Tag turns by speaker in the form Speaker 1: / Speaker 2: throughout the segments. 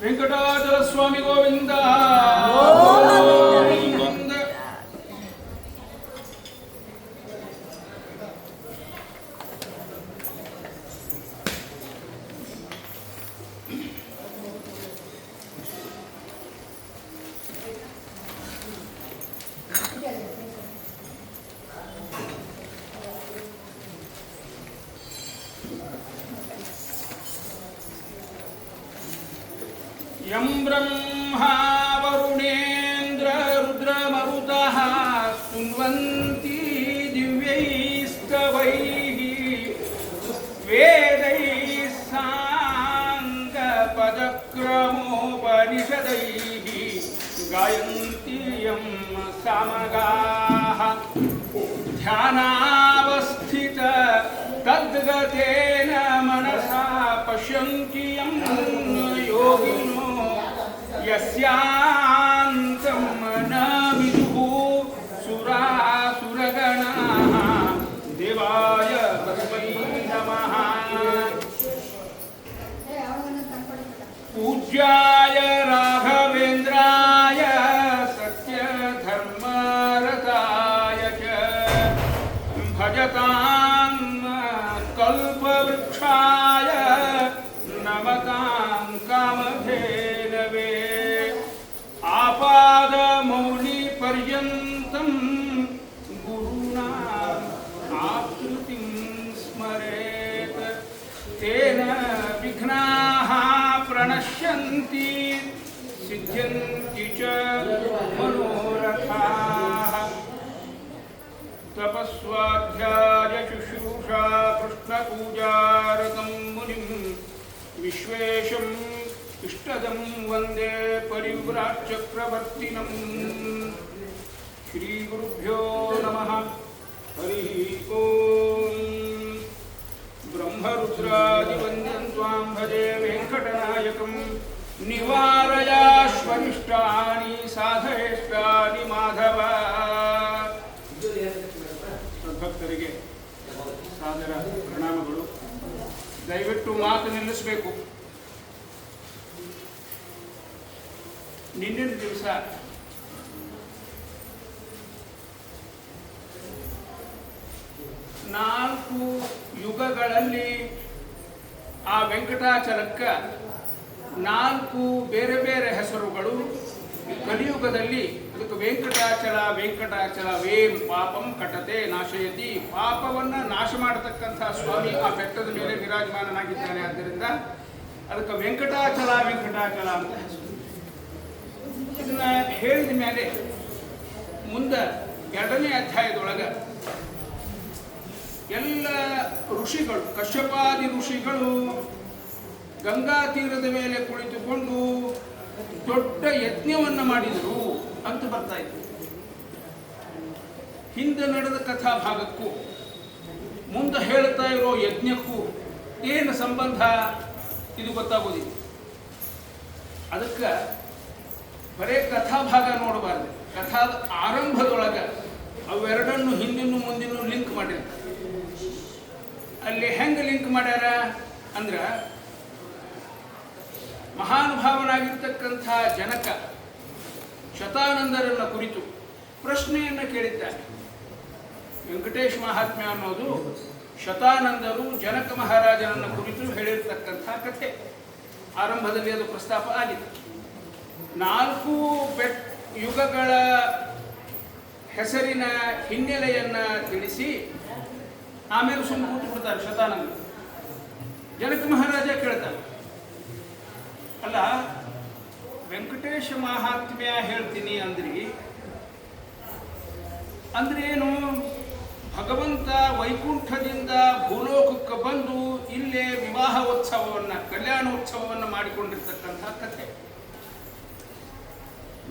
Speaker 1: ವೆಂಕಟಾಚಲ ಸ್ವಾಮಿ ಗೋವಿಂದ ಗೋವಿಂದ. ಯಂ ಬ್ರಹ್ಮಾ ವರುಣೇಂದ್ರ ರುದ್ರಮರುತಃ ಸ್ತುನ್ವಂತಿ ದಿವ್ಯೈಸ್ತವೈಃ ವೇದೈಃ ಸಾಂಗಪದಕ್ರಮೋಪನಿಷದೈಃ ಗಾಯಂತಿ ಯಂ ಸಾಮಗಾಃ ಧ್ಯಾನಾವಸ್ಥಿತ ತದ್ಗತೇನ ಮನಸಾ ಪಶ್ಯಂತಿ ಯಂ ಯೋಗಿನೋ ಯಸ್ಯಾಂತಂ ನ ವಿದುಃ ಸುರಾಸುರಗಣಾಃ ದೇವಾಯ ತಸ್ಮೈ ನಮಃ. ಪೂಜ್ಯಾಯ ರಾಘವೇಂದ್ರಾಯ ಸತ್ಯಧರ್ಮರತಾಯ ಚ ಭಜತಾಂ ಕಲ್ಪವೃಕ್ಷಾಯ ನಮತಾಂ ಕಾಮಧೇನವೇ. ಆಪಾದಮೌಲಿಪರ್ಯಂತಂ ಗುರುಣಾಂ ಆಕೃತಿಂ ಸ್ಮರೇತ್ ತೇನ ವಿಘ್ನಾಃ ಪ್ರಣಶ್ಯಂತಿ ಸಿದ್ಧ್ಯಂತಿ ಚ ಮನೋರಥಾಃ. ತಪಸ್ವಾಧ್ಯಾಯ ಶುಶ್ರೂಷಾ ಕೃಷ್ಣಪೂಜಾರತಂ ಮುನಿಂ ವಿಶ್ವೇಶಂ ಇಷ್ಟದಂ ವಂದೇ ಪರಿವ್ರಾಟ್ ಚಕ್ರವರ್ತಿನಂ. ಶ್ರೀ ಗುರುಭ್ಯೋ ನಮಃ. ಹರಿ ಓಂ. ಬ್ರಹ್ಮರುದ್ರಾದಿವಂದ್ಯಂ ತ್ವಾಂ ಭಜೆ ವೆಂಕಟನಾಯಕಂ ನಿವಾರಯಾಶ್ವರಿಷ್ಟಾನಿ ಸಾಧಯೇಷ್ಟಾನಿ ಮಾಧವ. ಭಕ್ತರಿಗೆ ಸಾದರ ಪ್ರಣಾಮಗಳು. ದಯವಿಟ್ಟು ಮಾತು ನಿಲ್ಲಿಸಬೇಕು. ನಿನ್ನಿನ ದಿವಸ ನಾಲ್ಕು ಯುಗಗಳಲ್ಲಿ ಆ ವೆಂಕಟಾಚಲಕ್ಕೆ ನಾಲ್ಕು ಬೇರೆ ಬೇರೆ ಹೆಸರುಗಳು. ಕಲಿಯುಗದಲ್ಲಿ ಅದಕ್ಕೆ ವೆಂಕಟಾಚಲ ವೆಂಕಟಾಚಲ ವೇಂ ಪಾಪಂ ಕಟತೆ ನಾಶಯತಿ. ಪಾಪವನ್ನು ನಾಶ ಮಾಡತಕ್ಕಂಥ ಸ್ವಾಮಿ ಆ ಬೆಟ್ಟದ ಮೇಲೆ ವಿರಾಜಮಾನನಾಗಿದ್ದಾನೆ. ಆದ್ದರಿಂದ ಅದಕ್ಕೆ ವೆಂಕಟಾಚಲ ವೆಂಕಟಾಚಲ ಅಂತ ಹೆಸರು. ಇದನ್ನ ಹೇಳಿದ ಮೇಲೆ ಮುಂದೆ 2ನೇ ಅಧ್ಯಾಯದೊಳಗೆ ಎಲ್ಲ ಋಷಿಗಳು, ಕಶ್ಯಪಾದಿ ಋಷಿಗಳು ಗಂಗಾ ತೀರದ ಮೇಲೆ ಕುಳಿತುಕೊಂಡು ದೊಡ್ಡ ಯಜ್ಞವನ್ನು ಮಾಡಿದರು ಅಂತ ಬರ್ತಾ ಇತ್ತು. ಹಿಂದೆ ನಡೆದ ಕಥಾಭಾಗಕ್ಕೂ ಮುಂದೆ ಹೇಳ್ತಾ ಇರೋ ಯಜ್ಞಕ್ಕೂ ಏನು ಸಂಬಂಧ ಇದು ಗೊತ್ತಾಗೋದಿಲ್ಲ. ಅದಕ್ಕೆ ಬರೇ ಕಥಾಭಾಗ ನೋಡಬಾರ್ದು. ಕಥಾದ ಆರಂಭದೊಳಗೆ ಅವೆರಡನ್ನು ಹಿಂದಿನ ಮುಂದಿನ ಲಿಂಕ್ ಮಾಡಿರ್ತಾರೆ. ಅಲ್ಲಿ ಹೆಂಗೆ ಲಿಂಕ್ ಮಾಡ್ಯಾರ ಅಂದ್ರೆ, ಮಹಾನುಭಾವನಾಗಿರ್ತಕ್ಕಂಥ ಜನಕ ಶತಾನಂದರನ್ನ ಕುರಿತು ಪ್ರಶ್ನೆಯನ್ನು ಕೇಳಿದ್ದಾನೆ. ವೆಂಕಟೇಶ ಮಹಾತ್ಮ್ಯ ಅನ್ನೋದು ಶತಾನಂದರು ಜನಕ ಮಹಾರಾಜನನ್ನು ಕುರಿತು ಹೇಳಿರ್ತಕ್ಕಂಥ ಕಥೆ. ಆರಂಭದಲ್ಲಿ ಅದು ಪ್ರಸ್ತಾಪ ಆಗಿದೆ. 4 ಯುಗಗಳ ಹೆಸರಿನ ಹಿನ್ನೆಲೆಯನ್ನು ತಿಳಿಸಿ ಆಮೇಲೆ ಸುಮ್ಮನೆ ಕೂತು ಬಿಡ್ತಾರೆ ಶತಾನಂದ. ಜನಕ ಮಹಾರಾಜ ಕೇಳ್ತಾರೆ, ಅಲ್ಲ ವೆಂಕಟೇಶ ಮಹಾತ್ಮ್ಯ ಹೇಳ್ತೀನಿ ಅಂದ್ರೇನು? ಭಗವಂತ ವೈಕುಂಠದಿಂದ ಭೂಲೋಕಕ್ಕೆ ಬಂದು ಇಲ್ಲೇ ವಿವಾಹೋತ್ಸವವನ್ನು, ಕಲ್ಯಾಣೋತ್ಸವವನ್ನು ಮಾಡಿಕೊಂಡಿರ್ತಕ್ಕಂಥ ಕಥೆ.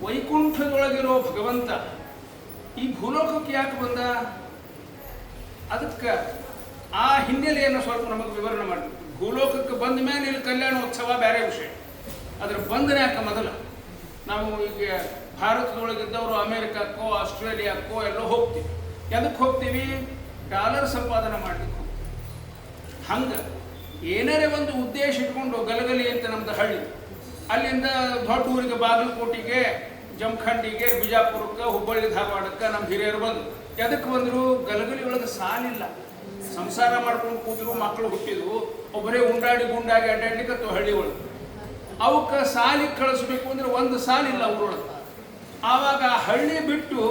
Speaker 1: ವೈಕುಂಠದೊಳಗಿರೋ ಭಗವಂತ ಈ ಭೂಲೋಕಕ್ಕೆ ಯಾಕೆ ಬಂದ? ಅದಕ್ಕೆ ಆ ಹಿನ್ನೆಲೆಯನ್ನು ಸ್ವಲ್ಪ ನಮಗೆ ವಿವರಣೆ ಮಾಡಿ. ಭೂಲೋಕಕ್ಕೆ ಬಂದ ಮೇಲೆ ಇಲ್ಲಿ ಕಲ್ಯಾಣೋತ್ಸವ ಬೇರೆ ವಿಷಯ. ಅದರ ಬಂಧನ ಯಾಕೆ ಮೊದಲು? ನಾವು ಈಗ ಭಾರತದೊಳಗಿದ್ದವರು ಅಮೇರಿಕಕ್ಕೋ ಆಸ್ಟ್ರೇಲಿಯಾಕ್ಕೋ ಎಲ್ಲೋ ಹೋಗ್ತೀವಿ. ಎದಕ್ಕೆ ಹೋಗ್ತೀವಿ? ಡಾಲರ್ ಸಂಪಾದನೆ ಮಾಡಲಿಕ್ಕೆ ಹೋಗ್ತೀವಿ. ಹಂಗೆ ಏನಾರೇ ಒಂದು ಉದ್ದೇಶ ಇಟ್ಕೊಂಡು ಗಲಗಲಿ ಅಂತ ನಮ್ದು ಹಳ್ಳಿ ಅಲ್ಲಿಂದ ದೊಡ್ಡ ಊರಿಗೆ ಬಾಗಲಕೋಟಿಗೆ, ಜಮಖಂಡಿಗೆ, ಬಿಜಾಪುರಕ್ಕೆ, ಹುಬ್ಬಳ್ಳಿ ಧಾರವಾಡಕ್ಕೆ ನಮ್ಮ ಹಿರಿಯರು ಬಂದರು. ಎದಕ್ಕೆ ಬಂದರು? ಗಲಗಲಿ ಒಳಗೆ ಸಾಲಿಲ್ಲ, ಸಂಸಾರ ಮಾಡ್ಕೊಂಡು ಕೂತರು, ಮಕ್ಕಳು ಹುಟ್ಟಿದ್ವು, ಒಬ್ಬರೇ ಉಂಡಾಡಿ ಗುಂಡಾಗಿ ಅಡ್ಡಾಡ್ಲಿಕ್ಕೆ ಹಳ್ಳಿ ಒಳಗೆ. ಅವಕ್ಕೆ ಸಾಲಿಗೆ ಕಳಿಸ್ಬೇಕು ಅಂದ್ರೆ ಒಂದು ಸಾಲಿಲ್ಲ ಊರೊಳಗೆ. ಆವಾಗ ಹಳ್ಳಿ ಬಿಟ್ಟು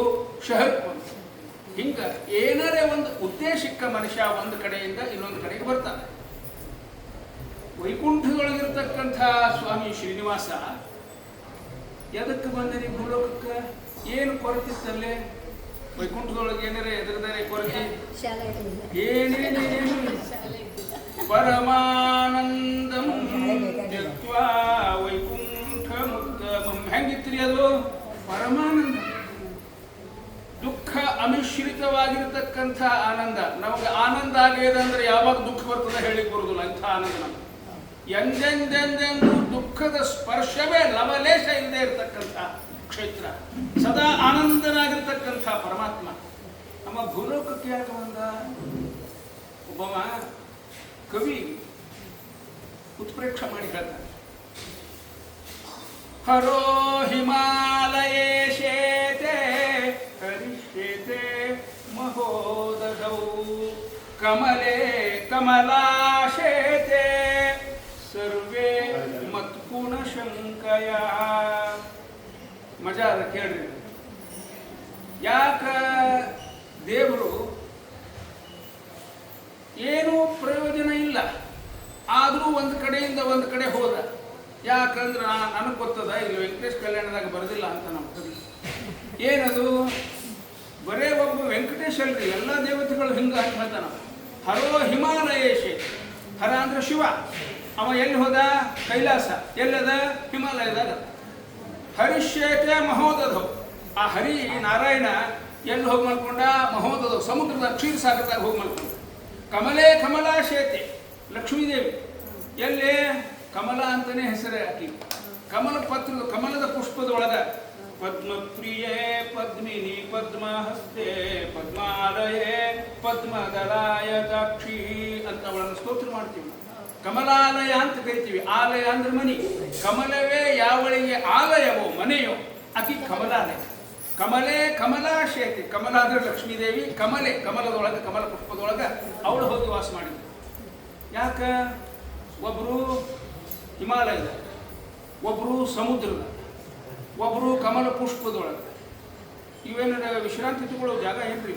Speaker 1: ಶಹರಕ್ಕೆ ಬಂದು ಹಿಂಗೆ ಏನಾರೇ ಒಂದು ಉದ್ದೇಶಕ್ಕೆ ಮನುಷ್ಯ ಒಂದು ಕಡೆಯಿಂದ ಇನ್ನೊಂದು ಕಡೆಗೆ ಬರ್ತಾನೆ. ವೈಕುಂಠದೊಳಗಿರ್ತಕ್ಕಂಥ ಸ್ವಾಮಿ ಶ್ರೀನಿವಾಸ ಎದಕ್ಕೆ ಬಂದಿರಿ ಭೂಲೋಕಕ್ಕೆ? ಏನು ಕೊರತಿತ್ತಲ್ಲೇ? ವೈಕುಂಠದೊಳಗೆ ಏನಾರ ಎದುರದಾರೆ ಕೊರತೆ? ಏನೇನೇನು ಪರಮಾನಂದಂ ತ್ಯಕ್ತ್ವಾ ವೈಕುಂಠ ಮುಕ್ತಮಂ. ಹೆಂಗಿತ್ರಿ ಅದು? ಪರಮಾನಂದ, ದುಃಖ ಅಮಿಶ್ರಿತವಾಗಿರತಕ್ಕಂಥ ಆನಂದ. ನಮಗೆ ಆನಂದ ಆಗ್ಯದ ಅಂದ್ರೆ ಯಾವಾಗ ದುಃಖ ಬರ್ತದೆ ಹೇಳಿಕ್ ಬರುದಿಲ್ಲ, ಇಂಥ ಆನಂದ ನಮ್ಗೆ. ಎಂದೆಂದೆಂದೆಂದು ದುಃಖದ ಸ್ಪರ್ಶವೇ ಲವಲೇಶ ಇಲ್ಲದೆ ಇರತಕ್ಕಂಥ ಕ್ಷೇತ್ರ, ಸದಾ ಆನಂದನಾಗಿರ್ತಕ್ಕಂಥ ಪರಮಾತ್ಮ ನಮ್ಮ ಭೂಲೋಕಕ್ಕೆ ಯಾಕೆ ಬಂದ? ಒಬ್ಬವ ಕವಿ ಉತ್ಪ್ರೇಕ್ಷ ಮಾಡಿ ಹೇಳ್ತಾನೆ, ಹರೋ ಹಿಮಾಲಯೇಶೇತೆ ಹರಿಷ್ಯೇತೆ ಮಹೋದಧೌ ಕಮಲೆ ಕಮಲಾಶೇತೆ ಸರ್ವೇ ಮತ್ಕುಣ ಶಂಕಯ. ಮಜಾ ಅದ ಕೇಳ್ರಿ. ಯಾಕ ದೇವರು ಏನೂ ಪ್ರಯೋಜನ ಇಲ್ಲ, ಆದರೂ ಒಂದು ಕಡೆಯಿಂದ ಒಂದು ಕಡೆ ಹೋದ. ಯಾಕಂದ್ರೆ ನನಗೆ ಗೊತ್ತದ, ಇಲ್ಲಿ ವೆಂಕಟೇಶ್ ಕಲ್ಯಾಣದಾಗ ಬರೋದಿಲ್ಲ ಅಂತ ನಮ್ಮ ಕವಿ. ಏನದು? ಬರೇ ಒಬ್ಬ ವೆಂಕಟೇಶ್ ಅಲ್ರಿ, ಎಲ್ಲ ದೇವತೆಗಳು ಹಿಂಗೆ ಅಂತ ಹೇಳ್ತಾನ. ಹರೋ ಹಿಮಾಲಯೇಶೆ. ಹರ ಅಂದ್ರೆ ಶಿವ. ಅವ ಎಲ್ಲಿ ಹೋದ? ಕೈಲಾಸ. ಎಲ್ಲದ? ಹಿಮಾಲಯದಾಗ. ಹರಿಶ್ಯೇತೆ ಮಹೋದಧವ್. ಆ ಹರಿ ನಾರಾಯಣ ಎಲ್ಲಿ ಹೋಗಿ ಮಲ್ಕೊಂಡ? ಮಹೋದಧವ್, ಸಮುದ್ರದ ಕ್ಷೀರ ಸಾಗರದಾಗ ಹೋಗಿ ಮಲ್ಕೊಂಡ. ಕಮಲೇ ಕಮಲಾಶೇತೆ, ಲಕ್ಷ್ಮೀದೇವಿ ಎಲ್ಲೇ? ಕಮಲ ಅಂತಾನೆ ಹೆಸರೇ ಆಕಿ. ಕಮಲ ಪತ್ರದ, ಕಮಲದ ಪುಷ್ಪದೊಳಗ ಪದ್ಮಪ್ರಿಯೇ ಪದ್ಮಿನಿ ಪದ್ಮಹಸ್ತೆ ಪದ್ಮಾಲಯೇ ಪದ್ಮದಲಾಯದಾಕ್ಷಿ ಅಂತ ಅವಳನ್ನು ಸ್ತೋತ್ರ ಮಾಡ್ತೀವಿ. ಕಮಲಾಲಯ ಅಂತ ಕರಿತೀವಿ. ಆಲಯ ಅಂದ್ರೆ ಮನಿ. ಕಮಲವೇ ಯಾವಳಿಗೆ ಆಲಯವೋ ಮನೆಯೋ ಆಕಿ ಕಮಲಾಲಯ. ಕಮಲೆ ಕಮಲಾಶೇತಿ. ಕಮಲ ಅಂದ್ರೆ ಲಕ್ಷ್ಮೀದೇವಿ. ಕಮಲೆ ಕಮಲದೊಳಗೆ, ಕಮಲ ಪುಷ್ಪದೊಳಗೆ ಅವಳು ಹೋಗಿ ವಾಸ ಮಾಡಿದ್ರು. ಯಾಕ? ಒಬ್ಬರು ಹಿಮಾಲಯದ, ಒಬ್ಬರು ಸಮುದ್ರದ, ಒಬ್ಬರು ಕಮಲ ಪುಷ್ಪದೊಳಗೆ. ಇವೇನ ವಿಶ್ರಾಂತಿ ತಗೊಳ್ಳೋ ಜಾಗ ಏನ್ರಿ?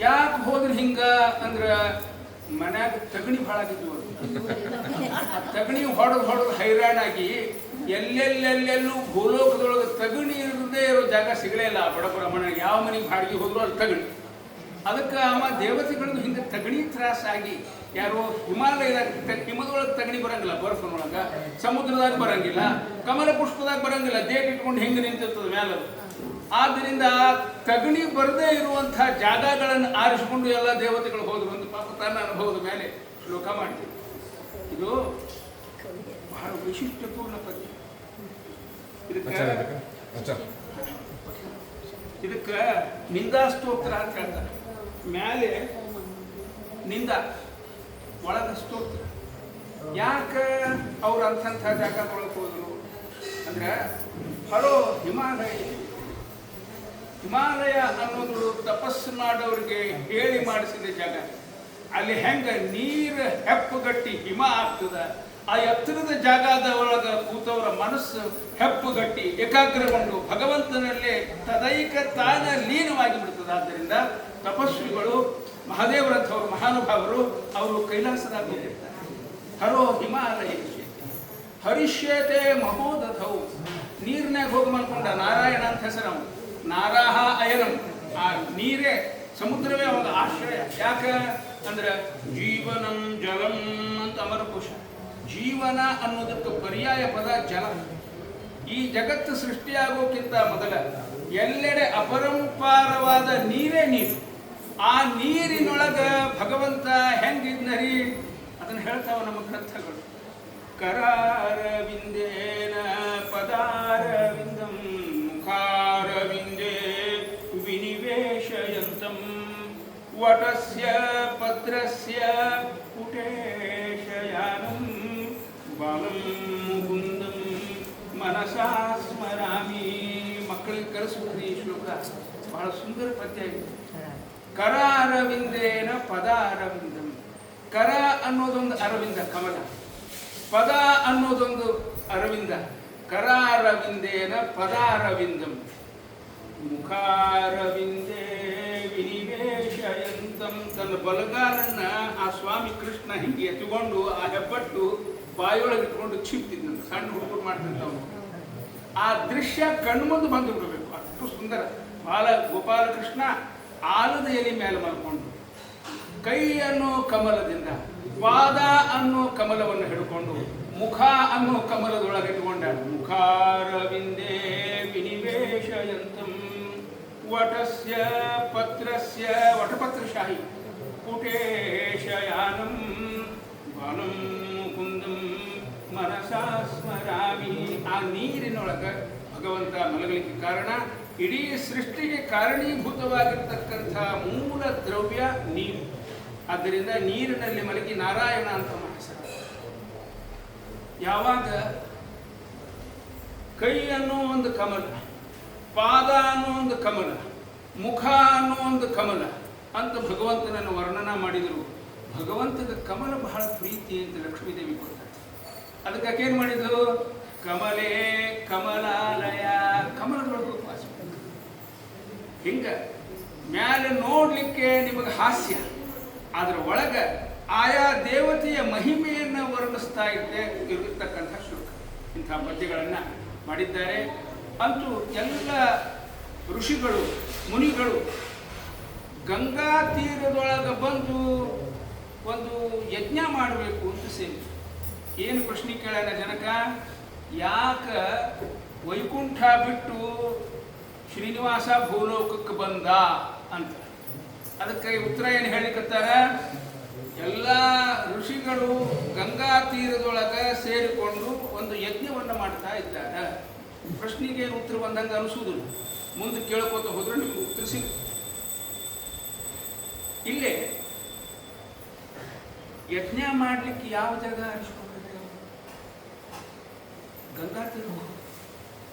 Speaker 1: ಯಾಕೆ ಹೋದ್ರೆ ಹಿಂಗ ಅಂದ್ರೆ ಮನ್ಯಾಗ ತಗಣಿ ಭಾಳ ಆಗಿದ್ವು. ಆ ತಗಣಿ ಹೊಡೆದು ಹೈರಾಣಾಗಿ ಎಲ್ಲೆಲ್ಲೆಲ್ಲೆಲ್ಲೂ ಭೂಲೋಕದೊಳಗೆ ತಗಣಿ ಇರದೇ ಇರೋ ಜಾಗ ಸಿಗಲೇ ಇಲ್ಲ. ಬಡಬಡ ಮನೆಗೆ ಯಾವ ಮನೆಗೆ ಬಾಡಿಗೆ ಹೋದ್ರು ಅಲ್ಲಿ ತಗಣಿ. ಅದಕ್ಕೆ ಅವ ದೇವತೆಗಳಿಗೂ ಹಿಂಗೆ ತಗಣಿ ತ್ರಾಸಾಗಿ, ಯಾರೋ ಹಿಮಾಲಯದಾಗ ಹಿಮದೊಳಗೆ ತಗಣಿ ಬರಂಗಿಲ್ಲ, ಬರ್ಫನೊಳಗೆ, ಸಮುದ್ರದಾಗ ಬರಂಗಿಲ್ಲ, ಕಮಲ ಪುಷ್ಪದಾಗ ಬರಂಗಿಲ್ಲ, ದೇಟ್ ಇಟ್ಕೊಂಡು ಹಿಂಗೆ ನಿಂತಿರ್ತದೆ ಮೇಲೆ. ಆದ್ದರಿಂದ ತಗಣಿ ಬರದೇ ಇರುವಂಥ ಜಾಗಗಳನ್ನು ಆರಿಸಿಕೊಂಡು ಎಲ್ಲ ದೇವತೆಗಳು ಹೋದ್ರು ಅಂತ ಪಾಪ ತನ್ನ ಅನುಭವದ ಮೇಲೆ ಶ್ಲೋಕ ಮಾಡ್ತೀವಿ. ಇದು ಬಹಳ ವೈಶಿಷ್ಟ್ಯಪೂರ್ಣ ಪದ್ಯ. ಇದಕ್ಕೆ ನಿಂದಾಸ್ತೋತ್ರ ಅಂತ ಹೇಳ್ತಾರೆ. ಮೇಲೆ ನಿಂದ, ಒಳಗ ಸ್ತೋತ್ರ. ಯಾಕೆ ಅವ್ರು ಅಂಥ ಜಾಗದೊಳಗೆ ಹೋದ್ರು ಅಂದ್ರೆ, ಹರೋ ಹಿಮಾಲಯ. ಹಿಮಾಲಯ ಅನ್ನೋದು ತಪಸ್ಸು ಮಾಡೋರಿಗೆ ಹೇಳಿ ಮಾಡಿಸಿದ ಜಾಗ. ಅಲ್ಲಿ ಹೆಂಗ ನೀರು ಹೆಪ್ಪುಗಟ್ಟಿ ಹಿಮ ಆಗ್ತದ, ಆ ಎತ್ತರದ ಜಾಗದ ಒಳಗೆ ಕೂತವರ ಮನಸ್ಸು ಹೆಪ್ಪುಗಟ್ಟಿ ಏಕಾಗ್ರಗೊಂಡು ಭಗವಂತನಲ್ಲೇ ತದೈಕ ತಾನ ಲೀನವಾಗಿ ಬಿಡ್ತದೆ. ಆದ್ದರಿಂದ ತಪಸ್ವಿಗಳು, ಮಹಾದೇವರಂಥವ್ರು ಮಹಾನುಭಾವರು, ಅವರು ಕೈಲಾಸದಾಗ ಹೋಗಿರ್ತಾರೆ. ಹರೋ ಹಿಮಾಲಯ ಹರಿಷ್ಯತೆ ಮಹೋದಧೌ. ನೀರಿನಾಗ ಹೋಗಿ ಮಲ್ಕೊಂಡ ನಾರಾಯಣ ಅಂತ ಹೆಸರು. ಅವನು ನಾರಾಹ ಅಯನಂ. ಆ ನೀರೇ, ಸಮುದ್ರವೇ ಅವಾಗ ಆಶ್ರಯ. ಯಾಕ ಅಂದ್ರೆ ಜೀವನಂ ಜಲಂ ಅಂತ ಅಮರಕೋಶ. ಜೀವನ ಅನ್ನೋದಕ್ಕೆ ಪರ್ಯಾಯ ಪದ ಜಲ. ಈ ಜಗತ್ತು ಸೃಷ್ಟಿಯಾಗೋಕ್ಕಿಂತ ಮೊದಲ ಎಲ್ಲೆಡೆ ಅಪರಂಪಾರವಾದ ನೀರೇ ನೀರು. ಆ ನೀರಿನೊಳಗ ಭಗವಂತ ಹೆಂಗಿದ್ನರಿ ಅದನ್ನು ಹೇಳ್ತಾವ ನಮ್ಮ ಗ್ರಂಥಗಳು. ಕರಾರವಿಂದೇನ ಪದಾರವಿಂದಂ ಮುಖಾರವಿಂದೇ ವಿನಿವೇಶಯಂತಂ ವಟಸ್ಯ ಪತ್ರಸ್ಯ ಪುಟೇಶಯಾನಂ ಬಾಲಂ ಮುಕುಂದಂ ಮನಸಾ ಸ್ಮರಾಮಿ. ಮಕ್ಕಳಿಗೆ ಕಲಿಸುವುದು ಈ ಶ್ಲೋಕ ಬಹಳ ಸುಂದರ ಪದ್ಯ ಇದೆ. ಕರ ಅರವಿಂದೇನ ಪದ ಅರವಿಂದಂ. ಕರ ಅನ್ನೋದೊಂದು ಅರವಿಂದ ಕಮಲ, ಪದ ಅನ್ನೋದೊಂದು ಅರವಿಂದ. ಕರ ಅರವಿಂದೇನ ಪದ ಅರವಿಂದಂ ಮುಖಾರವಿಂದೇ ವಿನಿವೇಶಯಂತಂ. ತನ್ನ ಬಲಗಾಲನ್ನ ಆ ಸ್ವಾಮಿ ಕೃಷ್ಣ ಹಿಂಗೆ ಎತ್ತುಕೊಂಡು ಆ ಹೆಬ್ಬಟ್ಟು ಬಾಯೊಳಗೆ ಇಟ್ಕೊಂಡು ಚಿಪ್ತಿದ್ನಂತ. ಸಣ್ಣ ಹುಡುಗರು ಮಾಡ್ತಿದ್ದವನು. ಆ ದೃಶ್ಯ ಕಣ್ಮುಂದೆ ಬಂದು ಬಿಡಬೇಕು, ಅಷ್ಟು ಸುಂದರ. ಗೋಪಾಲಕೃಷ್ಣ ಆಲದ ಎಲೆ ಮೇಲೆ ಮಲ್ಕೊಂಡು ಕೈ ಅನ್ನೋ ಕಮಲದಿಂದ ಪಾದ ಅನ್ನೋ ಕಮಲವನ್ನು ಹಿಡ್ಕೊಂಡು ಮುಖ ಅನ್ನೋ ಕಮಲದೊಳಗೆ ಇಟ್ಕೊಂಡ. ಮುಖಾರವಿಂದೇ ವಿನಿವೇಶಯಂತಂ ವಟಸ್ಯ ಪತ್ರಸ್ಯ ವಟಪತ್ರಶಾಹಿ ಪುಟೇಶಯಾನಂ ಬಾಲಂ ಮುಕುಂದಂ ಮನಸಾ ಸ್ಮರಾಮಿ. ಆ ನೀರಿನೊಳಗೆ ಭಗವಂತ ಮಲಗಲಿಕ್ಕೆ ಕಾರಣ, ಇಡೀ ಸೃಷ್ಟಿಗೆ ಕಾರಣೀಭೂತವಾಗಿರ್ತಕ್ಕಂಥ ಮೂಲ ದ್ರವ್ಯ ನೀರು. ಆದ್ದರಿಂದ ನೀರಿನಲ್ಲಿ ಮಲಗಿ ನಾರಾಯಣ ಅಂತ ಹೆಸರು. ಯಾವಾಗ ಕೈ ಅನ್ನೋ ಒಂದು ಕಮಲ, ಪಾದ ಅನ್ನೋ ಒಂದು ಕಮಲ, ಮುಖ ಅನ್ನೋ ಒಂದು ಕಮಲ ಅಂತ ಭಗವಂತನನ್ನು ವರ್ಣನ ಮಾಡಿದರು. ಭಗವಂತನ ಕಮಲ ಬಹಳ ಪ್ರೀತಿ ಅಂತ ಲಕ್ಷ್ಮೀದೇವಿ ಕೊಡ್ತಾರೆ. ಅದಕ್ಕೆ ಏನು ಮಾಡಿದ್ರು? ಕಮಲೇ ಕಮಲಾಲಯ, ಕಮಲದೊಳಗೆ ವಾಸ. ಹಿಂಗ ಮ್ಯಾಲೆ ನೋಡ್ಲಿಕ್ಕೆ ನಿಮಗೆ ಹಾಸ್ಯ, ಅದರ ಒಳಗೆ ಆಯಾ ದೇವತೆಯ ಮಹಿಮೆಯನ್ನು ವರ್ಣಿಸ್ತಾ ಇರತಕ್ಕಂಥ ಶ್ಲೋಕ. ಇಂಥ ಪದ್ಯಗಳನ್ನು ಮಾಡಿದ್ದಾರೆ. ಅಂತೂ ಎಲ್ಲ ಋಷಿಗಳು ಮುನಿಗಳು ಗಂಗಾ ತೀರದೊಳಗೆ ಬಂದು ಒಂದು ಯಜ್ಞ ಮಾಡಬೇಕು ಅಂತ ಸೇರಿ. ಏನು ಪ್ರಶ್ನೆ ಕೇಳೋಣ ಜನಕ? ಯಾಕ ವೈಕುಂಠ ಬಿಟ್ಟು ಶ್ರೀನಿವಾಸ ಭೂಲೋಕಕ್ಕೆ ಬಂದ ಅಂತ. ಅದಕ್ಕೆ ಉತ್ತರ ಏನು ಹೇಳಿಕತ್ತಾರ? ಎಲ್ಲ ಋಷಿಗಳು ಗಂಗಾ ತೀರದೊಳಗೆ ಸೇರಿಕೊಂಡು ಒಂದು ಯಜ್ಞವನ್ನು ಮಾಡ್ತಾ ಇದ್ದಾರೆ. ಪ್ರಶ್ನೆಗೆ ಏನು ಉತ್ತರ ಬಂದಂಗೆ ಅನಿಸುವುದಿಲ್ಲ. ಮುಂದೆ ಕೇಳ್ಕೋತ ಹೋದ್ರೆ ನಿಮ್ಗೆ ಉತ್ತರ ಸಿಗುತ್ತೆ. ಇಲ್ಲೇ ಯಜ್ಞ ಮಾಡಲಿಕ್ಕೆ ಯಾವ ಜಾಗ ಅನಿಸ್ಕೊಂಡಿದೆ? ಗಂಗಾ ತೀರ.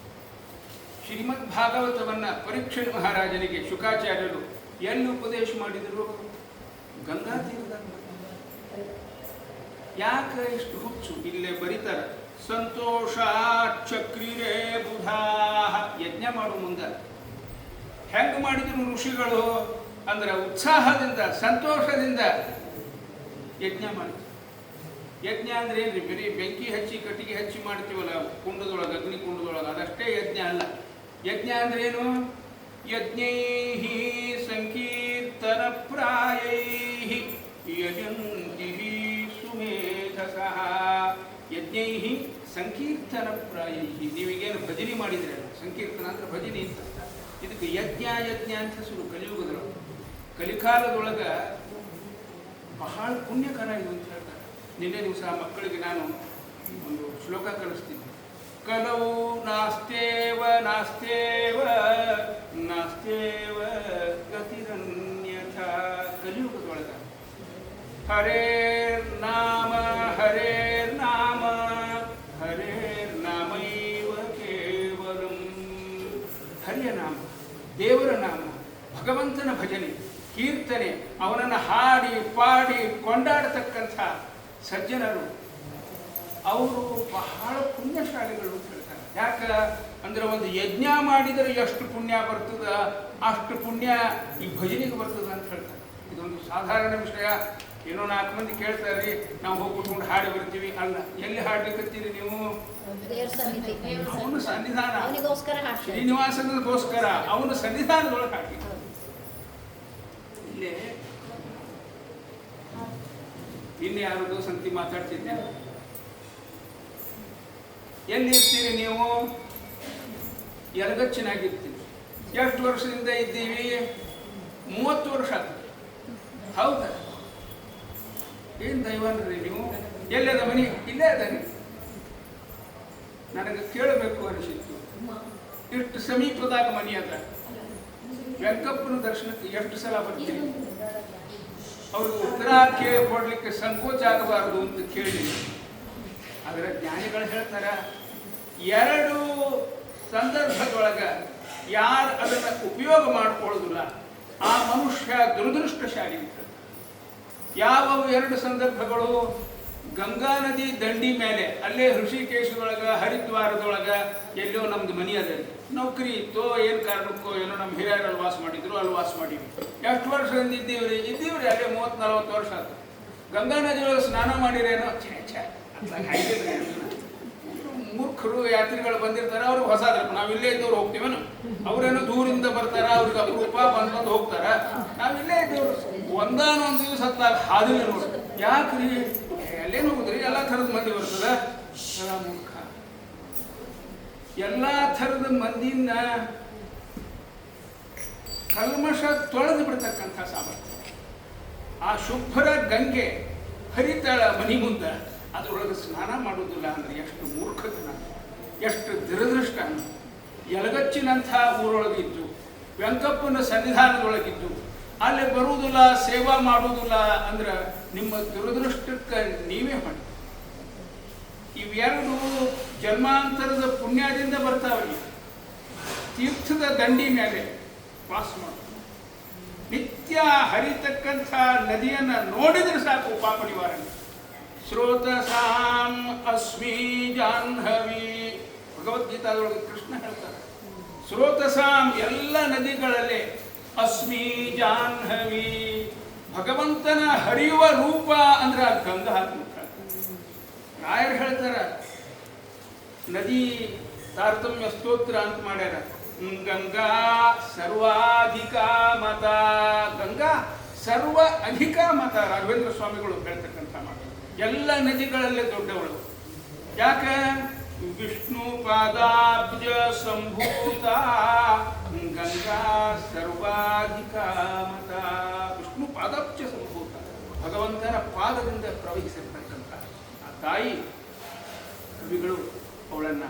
Speaker 1: ಶ್ರೀಮದ್ ಭಾಗವತವನ್ನ ಪರೀಕ್ಷಣ್ ಮಹಾರಾಜನಿಗೆ ಶುಕಾಚಾರ್ಯರು ಎಲ್ಲಿ ಉಪದೇಶ ಮಾಡಿದರು? ಗಂಗಾ ತೀರದಾಗ. ಯಾಕೆ ಇಷ್ಟು ಹುಚ್ಚು? ಇಲ್ಲೇ ಬರೀತಾರ, ಸಂತೋಷ ಚಕ್ರಿರೇ ಬುಧಾ. ಯಜ್ಞ ಮಾಡು ಮುಂದೆ ಹೆಂಗ್ ಮಾಡಿದ್ರು ಋಷಿಗಳು ಅಂದ್ರೆ ಉತ್ಸಾಹದಿಂದ ಸಂತೋಷದಿಂದ ಯಜ್ಞ ಮಾಡಿದ್ರು. ಯಜ್ಞ ಅಂದ್ರೆ ಏನ್ರಿ? ಬರೀ ಬೆಂಕಿ ಹಚ್ಚಿ ಕಟ್ಟಿಗೆ ಹಚ್ಚಿ ಮಾಡ್ತೀವಲ್ಲ ಕುಂಡದೊಳಗೆ, ಅಗ್ನಿ ಕುಂಡದೊಳಗೆ, ಅದಷ್ಟೇ ಯಜ್ಞ ಅಲ್ಲ. ಯಜ್ಞ ಅಂದ್ರೆ ಏನು? ಯಜ್ಞೈಹಿ ಸಂಕೀರ್ತನ ಪ್ರಾಯೈಹಿ ಯಜಂತಿ ಸುಮೇಧಸಃ. ಯಜ್ಞೈಹಿ ಸಂಕೀರ್ತನ ಪ್ರಾಯೈಹಿ. ನೀವೀಗೇನು ಭಜನೆ ಮಾಡಿದ್ರೆ, ಸಂಕೀರ್ತನ ಅಂದ್ರೆ ಭಜನೆ ಅಂತ. ಇದಕ್ಕೆ ಯಜ್ಞ ಯಜ್ಞ ಅಂತ ಹೆಸರು. ಕಲಿಯುಗದೊಳಗೆ, ಕಲಿಕಾಲದೊಳಗೆ ಬಹಳ ಪುಣ್ಯಕರ ಇದು ಅಂತ ಹೇಳ್ತಾರೆ. ನಿನ್ನೆ ದಿವಸ ಮಕ್ಕಳಿಗೆ ನಾನು ಒಂದು ಶ್ಲೋಕ ಕಲಿಸ್ತೀನಿ. ಕಲವು ನಾಸ್ತೇವ ನಾಸ್ತೇವ ನಾಸ್ತೇವ ಗತಿರನ್ಯಥ. ಕಲಿಯುಗದೊಳಗೆ ಹರೇರ್ ನಾಮ ಹರೇರ್ ನಾಮ ಹರೇರ್ ನಾಮೈವ ಕೇವಲಂ. ಹರಿಯ ನಾಮ, ದೇವರ ನಾಮ, ಭಗವಂತನ ಭಜನೆ, ಕೀರ್ತನೆ, ಅವನನ್ನು ಹಾಡಿ ಪಾಡಿ ಕೊಂಡಾಡತಕ್ಕಂಥ ಸಜ್ಜನರು ಅವರು ಬಹಳ ಪುಣ್ಯಶಾಲಿಗಳು ಅಂತ ಹೇಳ್ತಾರೆ. ಯಾಕ ಅಂದ್ರೆ ಒಂದು ಯಜ್ಞ ಮಾಡಿದರೆ ಎಷ್ಟು ಪುಣ್ಯ ಬರ್ತದ ಅಷ್ಟು ಪುಣ್ಯ ಈ ಭಜನೆಗೆ ಬರ್ತದ ಅಂತ ಹೇಳ್ತಾರೆ. ಇದೊಂದು ಸಾಧಾರಣ ವಿಷಯ. ಏನೋ 4 ಮಂದಿ ಕೇಳ್ತಾರ್ರಿ, ನಾವು ಹೋಗ್ಬಿಟ್ಕೊಂಡು ಹಾಡಿ ಬರ್ತೀವಿ. ಅಲ್ಲ, ಎಲ್ಲಿ ಹಾಡ್ಲಿಕ್ಕತ್ತೀರಿ ನೀವು? ಅವನ ಸನ್ನಿಧಾನ, ಶ್ರೀನಿವಾಸನಿಗೋಸ್ಕರ ಅವನ ಸನ್ನಿಧಾನದೊಳಗೆ ಹಾಕಿ. ಇಲ್ಲೇ ಇನ್ನು ಯಾರದು ಸಂತಿ ಮಾತಾಡ್ತಿದ್ದೆ. ಎಲ್ಲಿರ್ತೀರಿ ನೀವು? ಯಲಗಚ್ಚಿನಾಗಿರ್ತೀವಿ. ಎಷ್ಟು ವರ್ಷದಿಂದ ಇದ್ದೀವಿ? 30 ವರ್ಷ ಆಗ್ತದೆ. ಹೌದಾ? ಏನು ದೈವನ್ರಿ ನೀವು? ಎಲ್ಲದ ಮನೆ? ಇಲ್ಲೇ ಅದಾನೆ. ನನಗೆ ಕೇಳಬೇಕು ಅನಿಸಿತ್ತು. ಇಷ್ಟು ಸಮೀಪದಾಗ ಮನೆ ಅದ. ವೆಂಕಪ್ಪನ ದರ್ಶನಕ್ಕೆ ಎಷ್ಟು ಸಲ ಬರ್ತೀವಿ? ಅವ್ರಿಗೆ ಉತ್ತರ ಕೊಡ್ಲಿಕ್ಕೆ ಸಂಕೋಚ ಆಗಬಾರದು ಅಂತ ಕೇಳಿ ಅದರ ಜ್ಞಾನಿಗಳು ಹೇಳ್ತಾರ, ಎರಡು ಸಂದರ್ಭದೊಳಗೆ ಯಾರು ಅದನ್ನು ಉಪಯೋಗ ಮಾಡಿಕೊಳ್ಳೋದಿಲ್ಲ ಆ ಮನುಷ್ಯ ದುರದೃಷ್ಟಶಾಲಿ ಅಂತ. ಯಾವ ಎರಡು ಸಂದರ್ಭಗಳು? ಗಂಗಾ ನದಿ ದಂಡಿ ಮೇಲೆ, ಅಲ್ಲೇ ಋಷಿಕೇಶದೊಳಗೆ ಹರಿದ್ವಾರದೊಳಗೆ ಎಲ್ಲೋ ನಮ್ದು ಮನೆ ಅದ, ನೌಕರಿ ಇತ್ತೋ ಏನು ಕಾರಣಕ್ಕೋ ಏನೋ ನಮ್ಮ ಹಿರಿಯರಲ್ಲಿ ವಾಸ ಮಾಡಿದ್ರು, ಅಲ್ಲಿ ವಾಸ ಮಾಡಿವಿ. ಎಷ್ಟು ವರ್ಷದಿಂದ ಇದ್ದೀವ್ರಿ ಅಲ್ಲೇ 30-40 ವರ್ಷ ಆಯ್ತು. ಗಂಗಾ ನದಿಯೊಳಗೆ ಸ್ನಾನ ಮಾಡಿರೇನೋ, ಮೂರ್ಖರು ಯಾತ್ರಿಗಳು ಬಂದಿರ್ತಾರೆ, ಅವ್ರಿಗೆ ಹೊಸದ್ರಪ್ಪ, ನಾವು ಇಲ್ಲೇ ಇದ್ದವ್ರು ಹೋಗ್ತೀವನು, ಅವ್ರೇನೋ ದೂರಿಂದ ಬರ್ತಾರ, ಅವ್ರಿಗೆ ಅಪರೂಪ ಬಂದು ಹೋಗ್ತಾರ, ನಾವು ಇಲ್ಲೇ ಇದ್ದವ್ರು ಒಂದಾನೊಂದು ದಿವಸ ಹತ್ತಾಗ ಹಾದಿಲ್ಲ ನೋಡಿ. ಯಾಕ್ರಿ ಅಲ್ಲೇನು ಹೋಗುದ್ರಿ, ಎಲ್ಲ ಥರದ ಮಂದಿ ಬರ್ತದ. ಮೂರ್ಖ, ಎಲ್ಲ ಥರದ ಮಂದಿನ ಕಲ್ಮಶ ತೊಳೆದು ಬಿಡ್ತಕ್ಕಂಥ ಸಾಮರ್ಥ್ಯ ಆ ಶುಭ್ರ ಗಂಗೆ ಹರಿತಾಳ ಮನಿ ಮುಂದೆ, ಅದರೊಳಗೆ ಸ್ನಾನ ಮಾಡೋದಿಲ್ಲ ಅಂದ್ರೆ ಎಷ್ಟು ಮೂರ್ಖತನ, ಎಷ್ಟು ದುರದೃಷ್ಟ. ಯಲಗಚ್ಚಿನಂಥ ಊರೊಳಗಿದ್ದು, ವೆಂಕಪ್ಪನ ಸನ್ನಿಧಾನದೊಳಗಿದ್ದು ಅಲ್ಲಿ ಬರುವುದಿಲ್ಲ, ಸೇವಾ ಮಾಡುವುದಿಲ್ಲ ಅಂದ್ರೆ ನಿಮ್ಮ ದುರದೃಷ್ಟಕ್ಕೆ ನೀವೇ ಮಾಡಿ. ಇವೆರಡು ಜನ್ಮಾಂತರದ ಪುಣ್ಯದಿಂದ ಬರ್ತಾವಲ್ಲಿ. ತೀರ್ಥದ ದಂಡಿ ಮೇಲೆ ವಾಸ ಮಾಡೋದು, ನಿತ್ಯ ಹರಿತಕ್ಕಂಥ ನದಿಯನ್ನು ನೋಡಿದ್ರೆ ಸಾಕು ಪಾಪ ನಿವಾರಣೆ. ಸ್ರೋತಸಾಂ ಅಸ್ಮಿ ಜಾಹ್ನವಿ, ಭಗವದ್ಗೀತಾದೊಳಗೆ ಕೃಷ್ಣ ಹೇಳ್ತಾರೆ. ಸ್ರೋತಸಾಂ ಎಲ್ಲ ನದಿಗಳಲ್ಲಿ ಅಸ್ಮಿ ಜಾಹ್ನವಿ, ಭಗವಂತನ ಹರಿಯುವ ರೂಪ ಅಂದ್ರೆ ಗಂಗಾ ಮುಖ. ರಾಯರು ಹೇಳ್ತಾರ, ನದಿ ತಾರತಮ್ಯ ಸ್ತೋತ್ರ ಅಂತ ಮಾಡ್ಯಾರ. ಗಂಗಾ ಸರ್ವಾಧಿಕ ಮತ, ಗಂಗಾ ಸರ್ವ ಅಧಿಕ ಮತ. ರಾಘವೇಂದ್ರ ಸ್ವಾಮಿಗಳು ಹೇಳ್ತಕ್ಕಂಥ ಮಾತು. ಎಲ್ಲ ನದಿಗಳಲ್ಲೇ ದೊಡ್ಡವಳು. ಯಾಕೆ? ವಿಷ್ಣು ಪಾದಾಬ್ಜ ಸಂಭೂತ ಗಂಗಾ ಸರ್ವಾಧಿಕ ಮತ. ವಿಷ್ಣು ಪಾದಾಬ್ಜ ಸಂಭೂತ, ಭಗವಂತನ ಪಾದದಿಂದ ಪ್ರವಹಿಸಿರ್ತಕ್ಕಂಥ ಆ ತಾಯಿ. ಕವಿಗಳು ಅವಳನ್ನ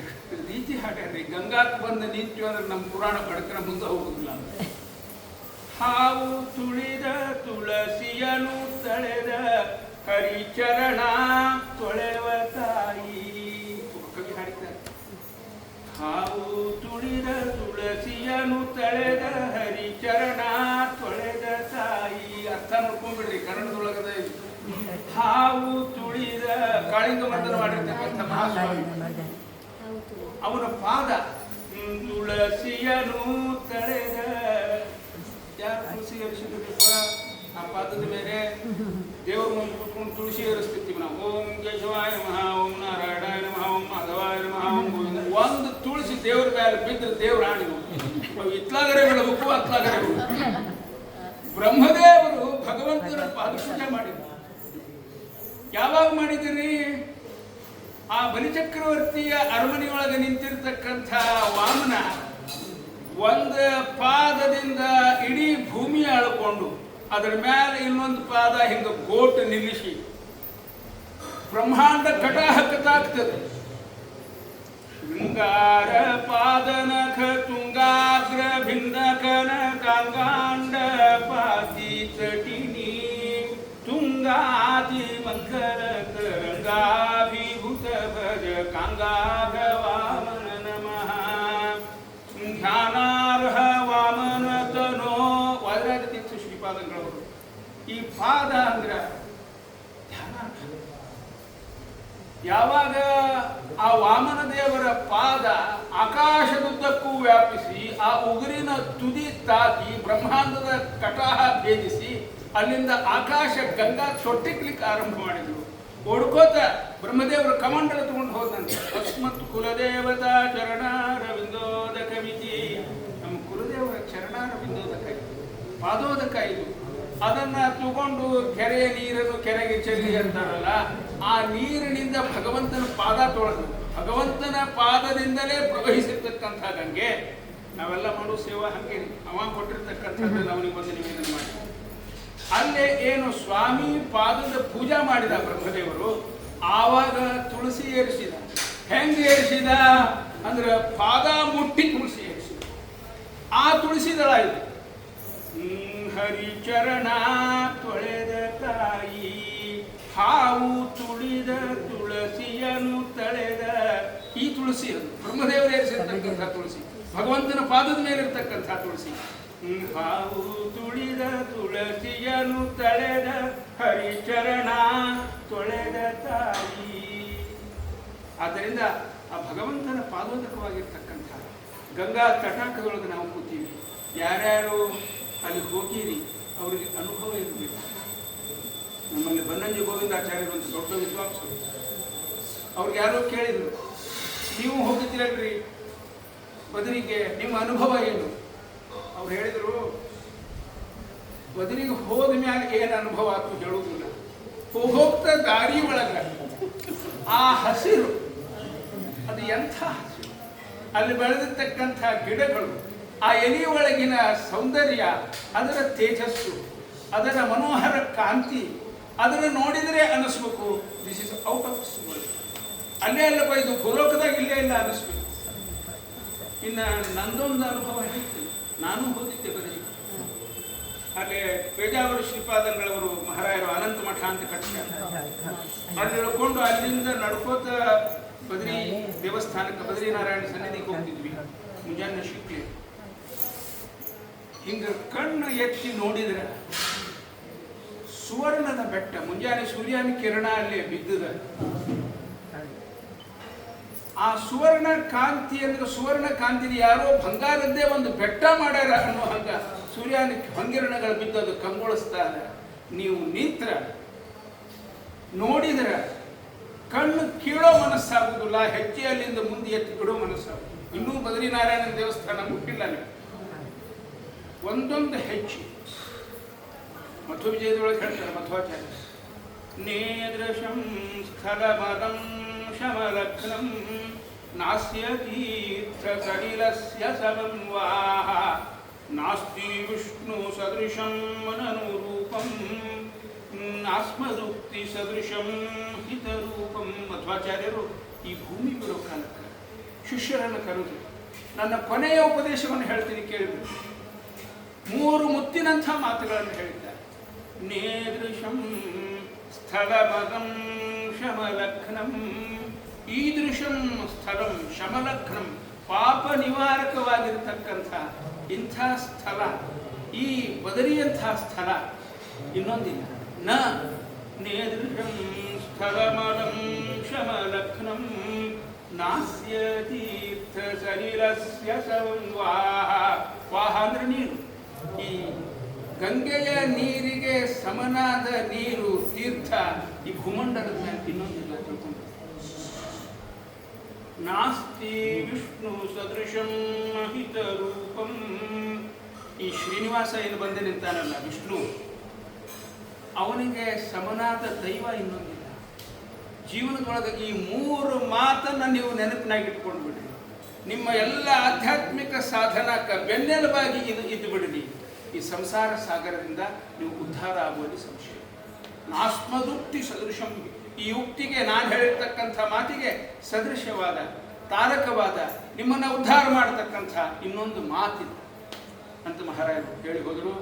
Speaker 1: ಎಷ್ಟು ರೀತಿ ಹಾಡ್ಯಾರ್ರಿ. ಗಂಗಾಕ್ಕೆ ಬಂದು ನಿಂತು ಅಂದ್ರೆ ನಮ್ಮ ಪುರಾಣ ಬಡಕನ ಮುಂದೆ ಹೋಗುದಿಲ್ಲ ಅಂತ. ಹಾವು ತುಳಿದ ತುಳಸಿಯನು ತಳೆದ ಹರಿಚರಣ ತೊಳೆವ ತಾಯಿ. ಕವಿ ಹಾಡಿದ್ದಾರೆ, ಹಾವು ತುಳಿದ ತುಳಸಿಯನು ತಳೆದ ಹರಿಚರಣ ತೊಳೆದ ತಾಯಿ. ಅರ್ಥ ನೋಡ್ಕೊಂಡ್ಬಿಡ್ರಿ, ಕನ್ನಡದೊಳಗದ. ಹಾವು ತುಳಿದ, ಕಾಳಿಂಗ ಮಂದನ ಮಾಡಿರ್ತಕ್ಕಂಥ ಮಹಾಸ್ವಾಮಿ, ಅವನ ಪಾದ. ತುಳಸಿಯನು ತಳೆದ, ಯಾರು ತುಳಸಿ ಏರಿಸಿದ್ರಪ್ಪ? ಆ ಪಾದದ ಮೇಲೆ ದೇವ್ರ ಮುಂದೆ ಕೂತ್ಕೊಂಡು ತುಳಸಿ ಏರಿಸ್ತಿರ್ತೀವಿ ನಾವು. ಓಂ ಕೇಶವಾಯ ನಮಃ, ಓಂ ನಾರಾಯಣಾಯ ನಮಃ, ಓಂ ಮಾಧವಾಯ ನಮಃ, ಓಂ ಗೋವಿಂದ. ಒಂದು ತುಳಸಿ ದೇವ್ರ ಮೇಲೆ ಬಿದ್ದರೆ ದೇವ್ರ ಆಣಿಗಳು ಇತ್ಲಾಗರೆ ಬೆಳಬೇಕು, ಅತ್ಲಾಗರೆ ಬೆಳಬೇಕು. ಬ್ರಹ್ಮದೇವರು ಭಗವಂತನ ಪಾದಪೂಜೆ ಮಾಡಿದ್ರು. ಯಾವಾಗ ಮಾಡಿದಿರಿ? ಆ ಬಲಿಚಕ್ರವರ್ತಿಯ ಅರಮನೆಯೊಳಗೆ ನಿಂತಿರ್ತಕ್ಕಂಥ ವಾಮನ ಒಂದು ಪಾದದಿಂದ ಇಡೀ ಭೂಮಿ ಅಳ್ಕೊಂಡು ಅದರ ಮೇಲೆ ಇನ್ನೊಂದು ಪಾದ ಹಿಂಗ ಗೋಟ್ ನಿಲ್ಲಿಸಿ ಬ್ರಹ್ಮಾಂಡ ಕಟಾಹಕತಾಗ್ತದೆ. ಶೃಂಗಾರ ಪಾದನಖ ತುಂಗಾಗ್ರ ಭಿನ್ನಕನ ಕಾಂಗಾಂಡ ಪಾತಿ ತಟಿನಿ ತುಂಗಾದಿ ಮಂಕರ ತರಂಗಾಭಿಭೂತ ಭಜ ಕಾಂಗಾಭ ವಾಮನ ನಮಃ. ಧ್ಯಾನಾರ್ಹ ವಾಮನ ತನೋ. ವಾದರಾಜ ತೀರ್ಥ ಶ್ರೀಪಾದಂಗಳವರು ಈ ಪಾದ ಅಂದ್ರೆ ಧ್ಯಾನಾರ್ಹ. ಯಾವಾಗ ಆ ವಾಮನ ದೇವರ ಪಾದ ಆಕಾಶದುದ್ದಕ್ಕೂ ವ್ಯಾಪಿಸಿ ಆ ಉಗುರಿನ ತುದಿ ತಾಕಿ ಬ್ರಹ್ಮಾಂಡದ ಕಟಾಹ ಭೇದಿಸಿ ಅಲ್ಲಿಂದ ಆಕಾಶ ಗಂಗಾ ತೊಟ್ಟಿಕ್ಲಿಕ್ಕೆ ಆರಂಭ ಮಾಡಿದ್ರು. ಓಡ್ಕೋತ ಬ್ರಹ್ಮದೇವರ ಕಮಂಡಲ ತಗೊಂಡು ಹೋದಂತೆ. ಅಸ್ಮತ್ ಕುಲದೇವತಾ ಚರಣಾರವಿಂದೋದಕ ಮಿತಿ. ನಮ್ಮ ಕುಲದೇವರ ಚರಣಾರವಿಂದೋದಕ ಪಾದೋದಕ ಇದು. ಅದನ್ನ ತಗೊಂಡು ಕೆರೆಯ ನೀರನ್ನು ಕೆರೆಗೆ ಚೆಲ್ಲಿ ಅಂತಾರಲ್ಲ, ಆ ನೀರಿನಿಂದ ಭಗವಂತನ ಪಾದ ತೊಳೆದು ಭಗವಂತನ ಪಾದದಿಂದಲೇ ಪ್ರವಹಿಸಿರ್ತಕ್ಕಂಥ ಗಂಗೆ. ನಾವೆಲ್ಲ ಮಾಡೋ ಸೇವಾ ಹಂಗೆ, ಅವ ಕೊಟ್ಟಿರ್ತಕ್ಕಂಥದ್ದು ಅವನಿಗೆ ಬಂದು ನಿವೇದನೆ ಮಾಡಿ. ಅಲ್ಲೇ ಏನು ಸ್ವಾಮಿ ಪಾದದ ಪೂಜಾ ಮಾಡಿದ ಬ್ರಹ್ಮದೇವರು, ಆವಾಗ ತುಳಸಿ ಏರಿಸಿದ. ಹೆಂಗೆ ಏರಿಸಿದ ಅಂದ್ರೆ ಪಾದ ಮುಟ್ಟಿ ತುಳಸಿ ಏರಿಸಿದ. ಆ ತುಳಸಿ ದಳ ಇದೆ. ಹರಿಚರಣ ತೊಳೆದ ತಾಯಿ, ಹಾವು ತುಳಿದ ತುಳಸಿ ತುಳಸಿಯನ್ನು ತಳೆದ ಈ ತುಳಸಿ ಅದು ಬ್ರಹ್ಮದೇವರು ಏರಿಸಿರ್ತಕ್ಕಂಥ ತುಳಸಿ, ಭಗವಂತನ ಪಾದದ ಮೇಲೆ ಇರ್ತಕ್ಕಂಥ ತುಳಸಿ. ಹಾವು ತುಳಿದ ತುಳಸಿಯನ್ನು ತಳೆದ ಹರಿಚರಣ ತೊಳೆದ ತಾಯಿ. ಆದ್ದರಿಂದ ಆ ಭಗವಂತನ ಪಾದೋದಕವಾಗಿರ್ತಕ್ಕಂಥ ಗಂಗಾ ತಟಾಕದೊಳಗೆ ನಾವು ಕೂತೀವಿ. ಯಾರ್ಯಾರು ಅಲ್ಲಿ ಹೋಗಿರಿ ಅವರಿಗೆ ಅನುಭವ ಇರಬೇಕು. ನಮ್ಮಲ್ಲಿ ಬನ್ನಂಜಿ ಗೋವಿಂದಾಚಾರ್ಯರು ಅಂತ ದೊಡ್ಡ ವಿದ್ವಾಂಸರು, ಅವ್ರಿಗೆ ಯಾರೋ ಕೇಳಿದರು, ನೀವು ಹೋಗಿದ್ದೀರಲ್ರಿ ಬದರಿಗೆ, ನಿಮ್ಮ ಅನುಭವ ಏನು? ಅವ್ರು ಹೇಳಿದರು, ಬದರಿಗೆ ಹೋದ ಮ್ಯಾಲ ಏನು ಅನುಭವ ಆಯ್ತು ಹೇಳುವುದಿಲ್ಲ, ಹೋಗ್ತಾ ದಾರಿ ಒಳಗ ಆ ಹಸಿರು, ಅದು ಎಂಥ ಹಸಿರು, ಅಲ್ಲಿ ಬೆಳೆದಿರ್ತಕ್ಕಂಥ ಗಿಡಗಳು, ಆ ಎಲೆ ಒಳಗಿನ ಸೌಂದರ್ಯ, ಅದರ ತೇಜಸ್ಸು, ಅದರ ಮನೋಹರ ಕಾಂತಿ, ಅದನ್ನು ನೋಡಿದರೆ ಅನಿಸ್ಬೇಕು this is out of this world. ಅಲ್ಲೇ ಅಲ್ಲಪ್ಪ ಇದು ಭೂಲೋಕದಾಗ ಇಲ್ಲೇ ಇಲ್ಲ ಅನಿಸ್ಬೇಕು. ಇನ್ನು ನಂದೊಂದು ಅನುಭವ ಹೇಳ್ತೀನಿ. ನಾನು ಹೋಗಿದ್ದೆ ಬದರಿ. ಹಾಗೆ ಪೇಜಾವರ ಶ್ರೀಪಾದಂಗಳವರು ಮಹಾರಾಯರು ಅನಂತ ಮಠ ಅಂತ ಕಟ್ಟಿದ್ದಾರೆ. ಅಲ್ಲಿ ಹೇಳ್ಕೊಂಡು ಅಲ್ಲಿಂದ ನಡ್ಕೋತ ಬದ್ರಿ ದೇವಸ್ಥಾನಕ್ಕೆ, ಬದ್ರಿನಾರಾಯಣ ಸನ್ನಿಧಿಗೆ ಹೋಗ್ತಿದ್ವಿ. ಮುಂಜಾನೆ ಶಿಕ್ಲಿ ಹಿಂಗ ಕಣ್ಣು ಎತ್ತಿ ನೋಡಿದ್ರೆ ಸುವರ್ಣದ ಬೆಟ್ಟ, ಮುಂಜಾನೆ ಸೂರ್ಯನ ಕಿರಣ ಅಲ್ಲಿ ಬಿದ್ದದ. ಆ ಸುವರ್ಣ ಕಾಂತಿ ಅಂದ್ರೆ ಸುವರ್ಣ ಕಾಂತಿ ಯಾರೋ ಬಂಗಾರದ್ದೇ ಒಂದು ಬೆಟ್ಟ ಮಾಡ್ಯಾರ ಅನ್ನೋ ಹಂಗ ಸೂರ್ಯನ ಹೊಂಗಿರಣಗಳು ಬಿದ್ದದು ಕಂಗೊಳಿಸ್ತಾರೆ. ನೀವು ನಿಂತ್ರ ನೋಡಿದ್ರ ಕಣ್ಣು ಕೀಳೋ ಮನಸ್ಸಾಗುದಿಲ್ಲ, ಹೆಜ್ಜೆ ಅಲ್ಲಿಂದ ಮುಂದೆ ಎತ್ತಿ ಬಿಡೋ ಮನಸ್ಸಾಗುದು. ಇನ್ನೂ ಬದ್ರಿನಾರಾಯಣ ದೇವಸ್ಥಾನ ಮುಟ್ಟಿಲ್ಲ ನೀವು. ಒಂದೊಂದು ಹೆಜ್ಜೆ ಮಧ್ವ ವಿಜಯದೊಳಗೆ ಹೇಳ್ತಾರೆ ಮಧ್ವಾಚಾರ್ಯ, ನೇದೃಶಂ ಸ್ಥಳಮದಂ ಶಮಲಗ್ನಂ ನಾಸ್ಯ ತೀರ್ಥ ಸಲಿಲಸ್ಯ ಸಮಂ ವಾಹ ನಾಸ್ತಿ ವಿಷ್ಣು ಸದೃಶಂ ಮನನುರೂಪಂ ನಾಸ್ಮದುಕ್ತಿ ಸದೃಶಂ ಹಿತರೂಪಂ. ಮಧ್ವಾಚಾರ್ಯರು ಈ ಭೂಮಿ ಬರೋ ಕಾಲಕ್ಕೆ ಶಿಷ್ಯರನ್ನು ಕರೆದು ನನ್ನ ಕೊನೆಯ ಉಪದೇಶವನ್ನು ಹೇಳ್ತೀನಿ ಕೇಳಿದ್ರು. 3 ಮುತ್ತಿನಂಥ ಮಾತುಗಳನ್ನು ಹೇಳಿದ್ದಾರೆ. ನೇದೃಶಂ ಸ್ಥಳಮಗಂ ಶಮಲಗ್ನಂ, ಈದೃಶಂ ಸ್ಥಳಂ ಶಮಲಗ್ನಂ, ಪಾಪ ನಿವಾರಕವಾಗಿರ್ತಕ್ಕಂಥ ಇಂಥ ಸ್ಥಳ, ಈ ಬದರಿಯಂಥ ಸ್ಥಳ ಇನ್ನೊಂದಿಲ್ಲ. ನ ನೇದೃಶಂ ಸ್ಥಳಮಗಂ ಶಮಲಗ್ನಂ ನಾಸ್ಯ ತೀರ್ಥ ಸಲಿಲಸ್ಯ ಸಮಂ ವಾಹ. ವಾಹ ಅಂದ್ರೆ ನೀರು. ಈ ಗಂಗೆಯ ನೀರಿಗೆ ಸಮನಾದ ನೀರು, ತೀರ್ಥ ಈ ಭೂಮಂಡಲದ ಮೇಲೆ ಇನ್ನೊಂದಿಲ್ಲ ತಿಳ್ಕೊಂಡು. ನಾಸ್ತಿ ವಿಷ್ಣು ಸದೃಶಂ ಹಿತ ರೂಪಂ. ಈ ಶ್ರೀನಿವಾಸ ಏನು ಬಂದೆ ನಿಂತಾನಲ್ಲ ವಿಷ್ಣು, ಅವನಿಗೆ ಸಮನಾದ ದೈವ ಇನ್ನೊಂದಿಲ್ಲ. ಜೀವನದೊಳಗೆ ಈ 3 ಮಾತನ್ನು ನೀವು ನೆನಪಿನಾಗಿಟ್ಕೊಂಡು ಬಿಡ್ರಿ. ನಿಮ್ಮ ಎಲ್ಲ ಆಧ್ಯಾತ್ಮಿಕ ಸಾಧನಕ್ಕೆ ಬೆನ್ನೆಲುಬಾಗಿ ಇದು ಇದ್ದು ಬಿಡ್ರಿ. ಈ ಸಂಸಾರ ಸಾಗರದಿಂದ ನೀವು ಉದ್ಧಾರ ಆಗುವುದು ಸಂಶಯ. ನಾಸ್ಮದುಕ್ತಿ ಸದೃಶಂ, ಈ ಯುಕ್ತಿಗೆ ನಾನು ಹೇಳಿರ್ತಕ್ಕಂಥ ಮಾತಿಗೆ ಸದೃಶವಾದ, ತಾರಕವಾದ, ನಿಮ್ಮನ್ನು ಉದ್ಧಾರ ಮಾಡತಕ್ಕಂಥ ಇನ್ನೊಂದು ಮಾತಿದೆ ಅಂತ ಮಹಾರಾಜರು ಹೇಳಿ ಹೋದರು.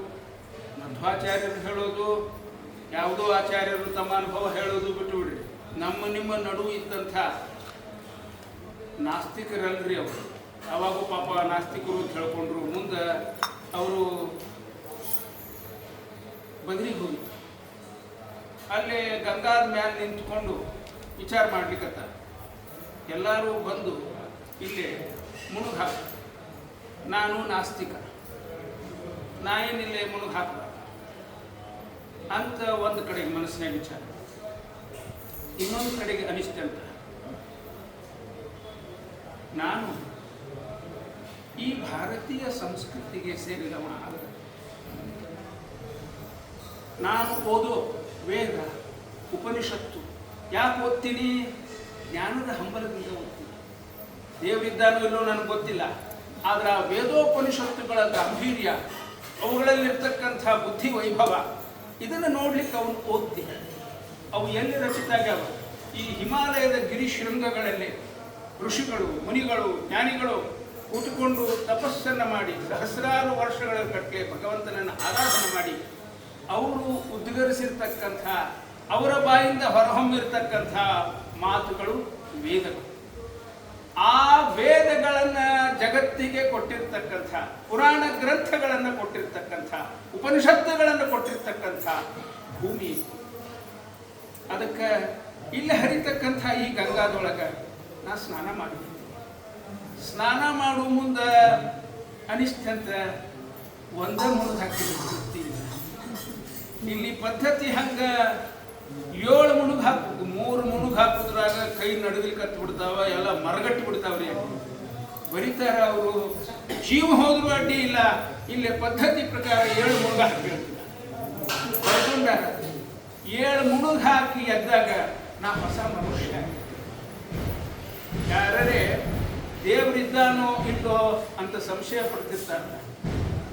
Speaker 1: ಮಧ್ವಾಚಾರ್ಯರು ಹೇಳೋದು, ಯಾವುದೋ ಆಚಾರ್ಯರು ತಮ್ಮ ಅನುಭವ ಹೇಳೋದು ಬಿಟ್ಟು ಬಿಡ್ರಿ. ನಿಮ್ಮ ನಡುವೆ ಇದ್ದಂಥ ನಾಸ್ತಿಕರಲ್ರಿ ಅವರು. ಅವಾಗೂ ಪಾಪ ನಾಸ್ತಿಕರು ಅಂತ ಹೇಳ್ಕೊಂಡ್ರು. ಮುಂದೆ ಅವರು ಬದ್ರಿಗೆ ಹೋಗಿ ಅಲ್ಲಿ ಗಂಗಾದ ಮ್ಯಾಲೆ ನಿಂತ್ಕೊಂಡು ವಿಚಾರ ಮಾಡ್ಲಿಕ್ಕತ್ತ. ಎಲ್ಲರೂ ಬಂದು ಇಲ್ಲಿ ಮುಳುಗ್ ಹಾಕ, ನಾನು ನಾಸ್ತಿಕ, ನಾ ಏನಿಲ್ಲೇ ಮುಳುಗ್ ಹಾಕ ಅಂತ ಒಂದು ಕಡೆಗೆ ಮನಸ್ಸಿನಾಗ ವಿಚಾರ. ಇನ್ನೊಂದು ಕಡೆಗೆ ಅನಿಸ್ತೆ ಅಂತ, ನಾನು ಈ ಭಾರತೀಯ ಸಂಸ್ಕೃತಿಗೆ ಸೇರಿದವ ಆದ, ನಾನು ಓದೋ ವೇದ ಉಪನಿಷತ್ತು ಯಾಕೆ ಓದ್ತೀನಿ? ಜ್ಞಾನದ ಹಂಬಲದಿಂದ ಓದ್ತೀನಿ. ದೇವರಿದ್ದಾನೋ ಇಲ್ಲೋ ನನಗೆ ಗೊತ್ತಿಲ್ಲ, ಆದರೆ ಆ ವೇದೋಪನಿಷತ್ತುಗಳ ಗಾಂಭೀರ್ಯ, ಅವುಗಳಲ್ಲಿರ್ತಕ್ಕಂಥ ಬುದ್ಧಿ ವೈಭವ, ಇದನ್ನು ನೋಡ್ಲಿಕ್ಕೆ ಅವನು ಓದ್ತೀನಿ. ಅವು ಎಲ್ಲಿ ರಚಿತ ಆಗ್ಯಾವ? ಈ ಹಿಮಾಲಯದ ಗಿರಿ ಶೃಂಗಗಳಲ್ಲಿ ಋಷಿಗಳು, ಮುನಿಗಳು, ಜ್ಞಾನಿಗಳು ಕೂತುಕೊಂಡು ತಪಸ್ಸನ್ನು ಮಾಡಿ ಸಹಸ್ರಾರು ವರ್ಷಗಳ ಗಟ್ಟಲೆ ಭಗವಂತನನ್ನು ಆರಾಧನೆ ಮಾಡಿ ಅವರು ಉದ್ಗರಿಸಿರ್ತಕ್ಕಂಥ, ಅವರ ಬಾಯಿಂದ ಹೊರಹೊಮ್ಮಿರ್ತಕ್ಕಂಥ ಮಾತುಗಳು ವೇದಗಳು. ಆ ವೇದಗಳನ್ನು ಜಗತ್ತಿಗೆ ಕೊಟ್ಟಿರ್ತಕ್ಕಂಥ, ಪುರಾಣ ಗ್ರಂಥಗಳನ್ನು ಕೊಟ್ಟಿರ್ತಕ್ಕಂಥ, ಉಪನಿಷತ್ತುಗಳನ್ನು ಕೊಟ್ಟಿರ್ತಕ್ಕಂಥ ಭೂಮಿ. ಅದಕ್ಕೆ ಇಲ್ಲಿ ಹರಿತಕ್ಕಂಥ ಈ ಗಂಗಾದೊಳಗೆ ನಾ ಸ್ನಾನ ಮಾಡಿದ್ದೀನಿ. ಸ್ನಾನ ಮಾಡುವ ಮುಂದೆ ಅನಿಷ್ಟಂತ ಒಂದೇ ಮುಳುಗು ಹಾಕಿರ್ತೀವಿ. ಇಲ್ಲಿ ಪದ್ಧತಿ ಹಂಗ 7 ಮುಳುಗು ಹಾಕ್ಬೇಕು. 3 ಮುಳುಗು ಹಾಕುದ್ರಾಗ ಕೈ ನಡುವಿಲ್ ಕತ್ತು ಬಿಡ್ತಾವ, ಎಲ್ಲ ಮರಗಟ್ಟು ಬಿಡ್ತಾವ್ರಿ. ಬರೀತಾರ ಅವರು, ಜೀವ ಹೋದ್ರು ಅಡ್ಡಿ ಇಲ್ಲ. ಇಲ್ಲಿ ಪದ್ಧತಿ ಪ್ರಕಾರ 7 ಮುಳುಗು ಹಾಕಿರ್ತೀವಿ. ಬರ್ಕೊಂಡಾರ 7 ಮುಳುಗು ಹಾಕಿ ಎದ್ದಾಗ ನಾ ಹೊಸ ಮನುಷ್ಯ. ಯಾರೇ ದೇವರಿದ್ದಾನೋ ಇಲ್ಲೋ ಅಂತ ಸಂಶಯ ಪಡ್ತಿರ್ತಾರೆ.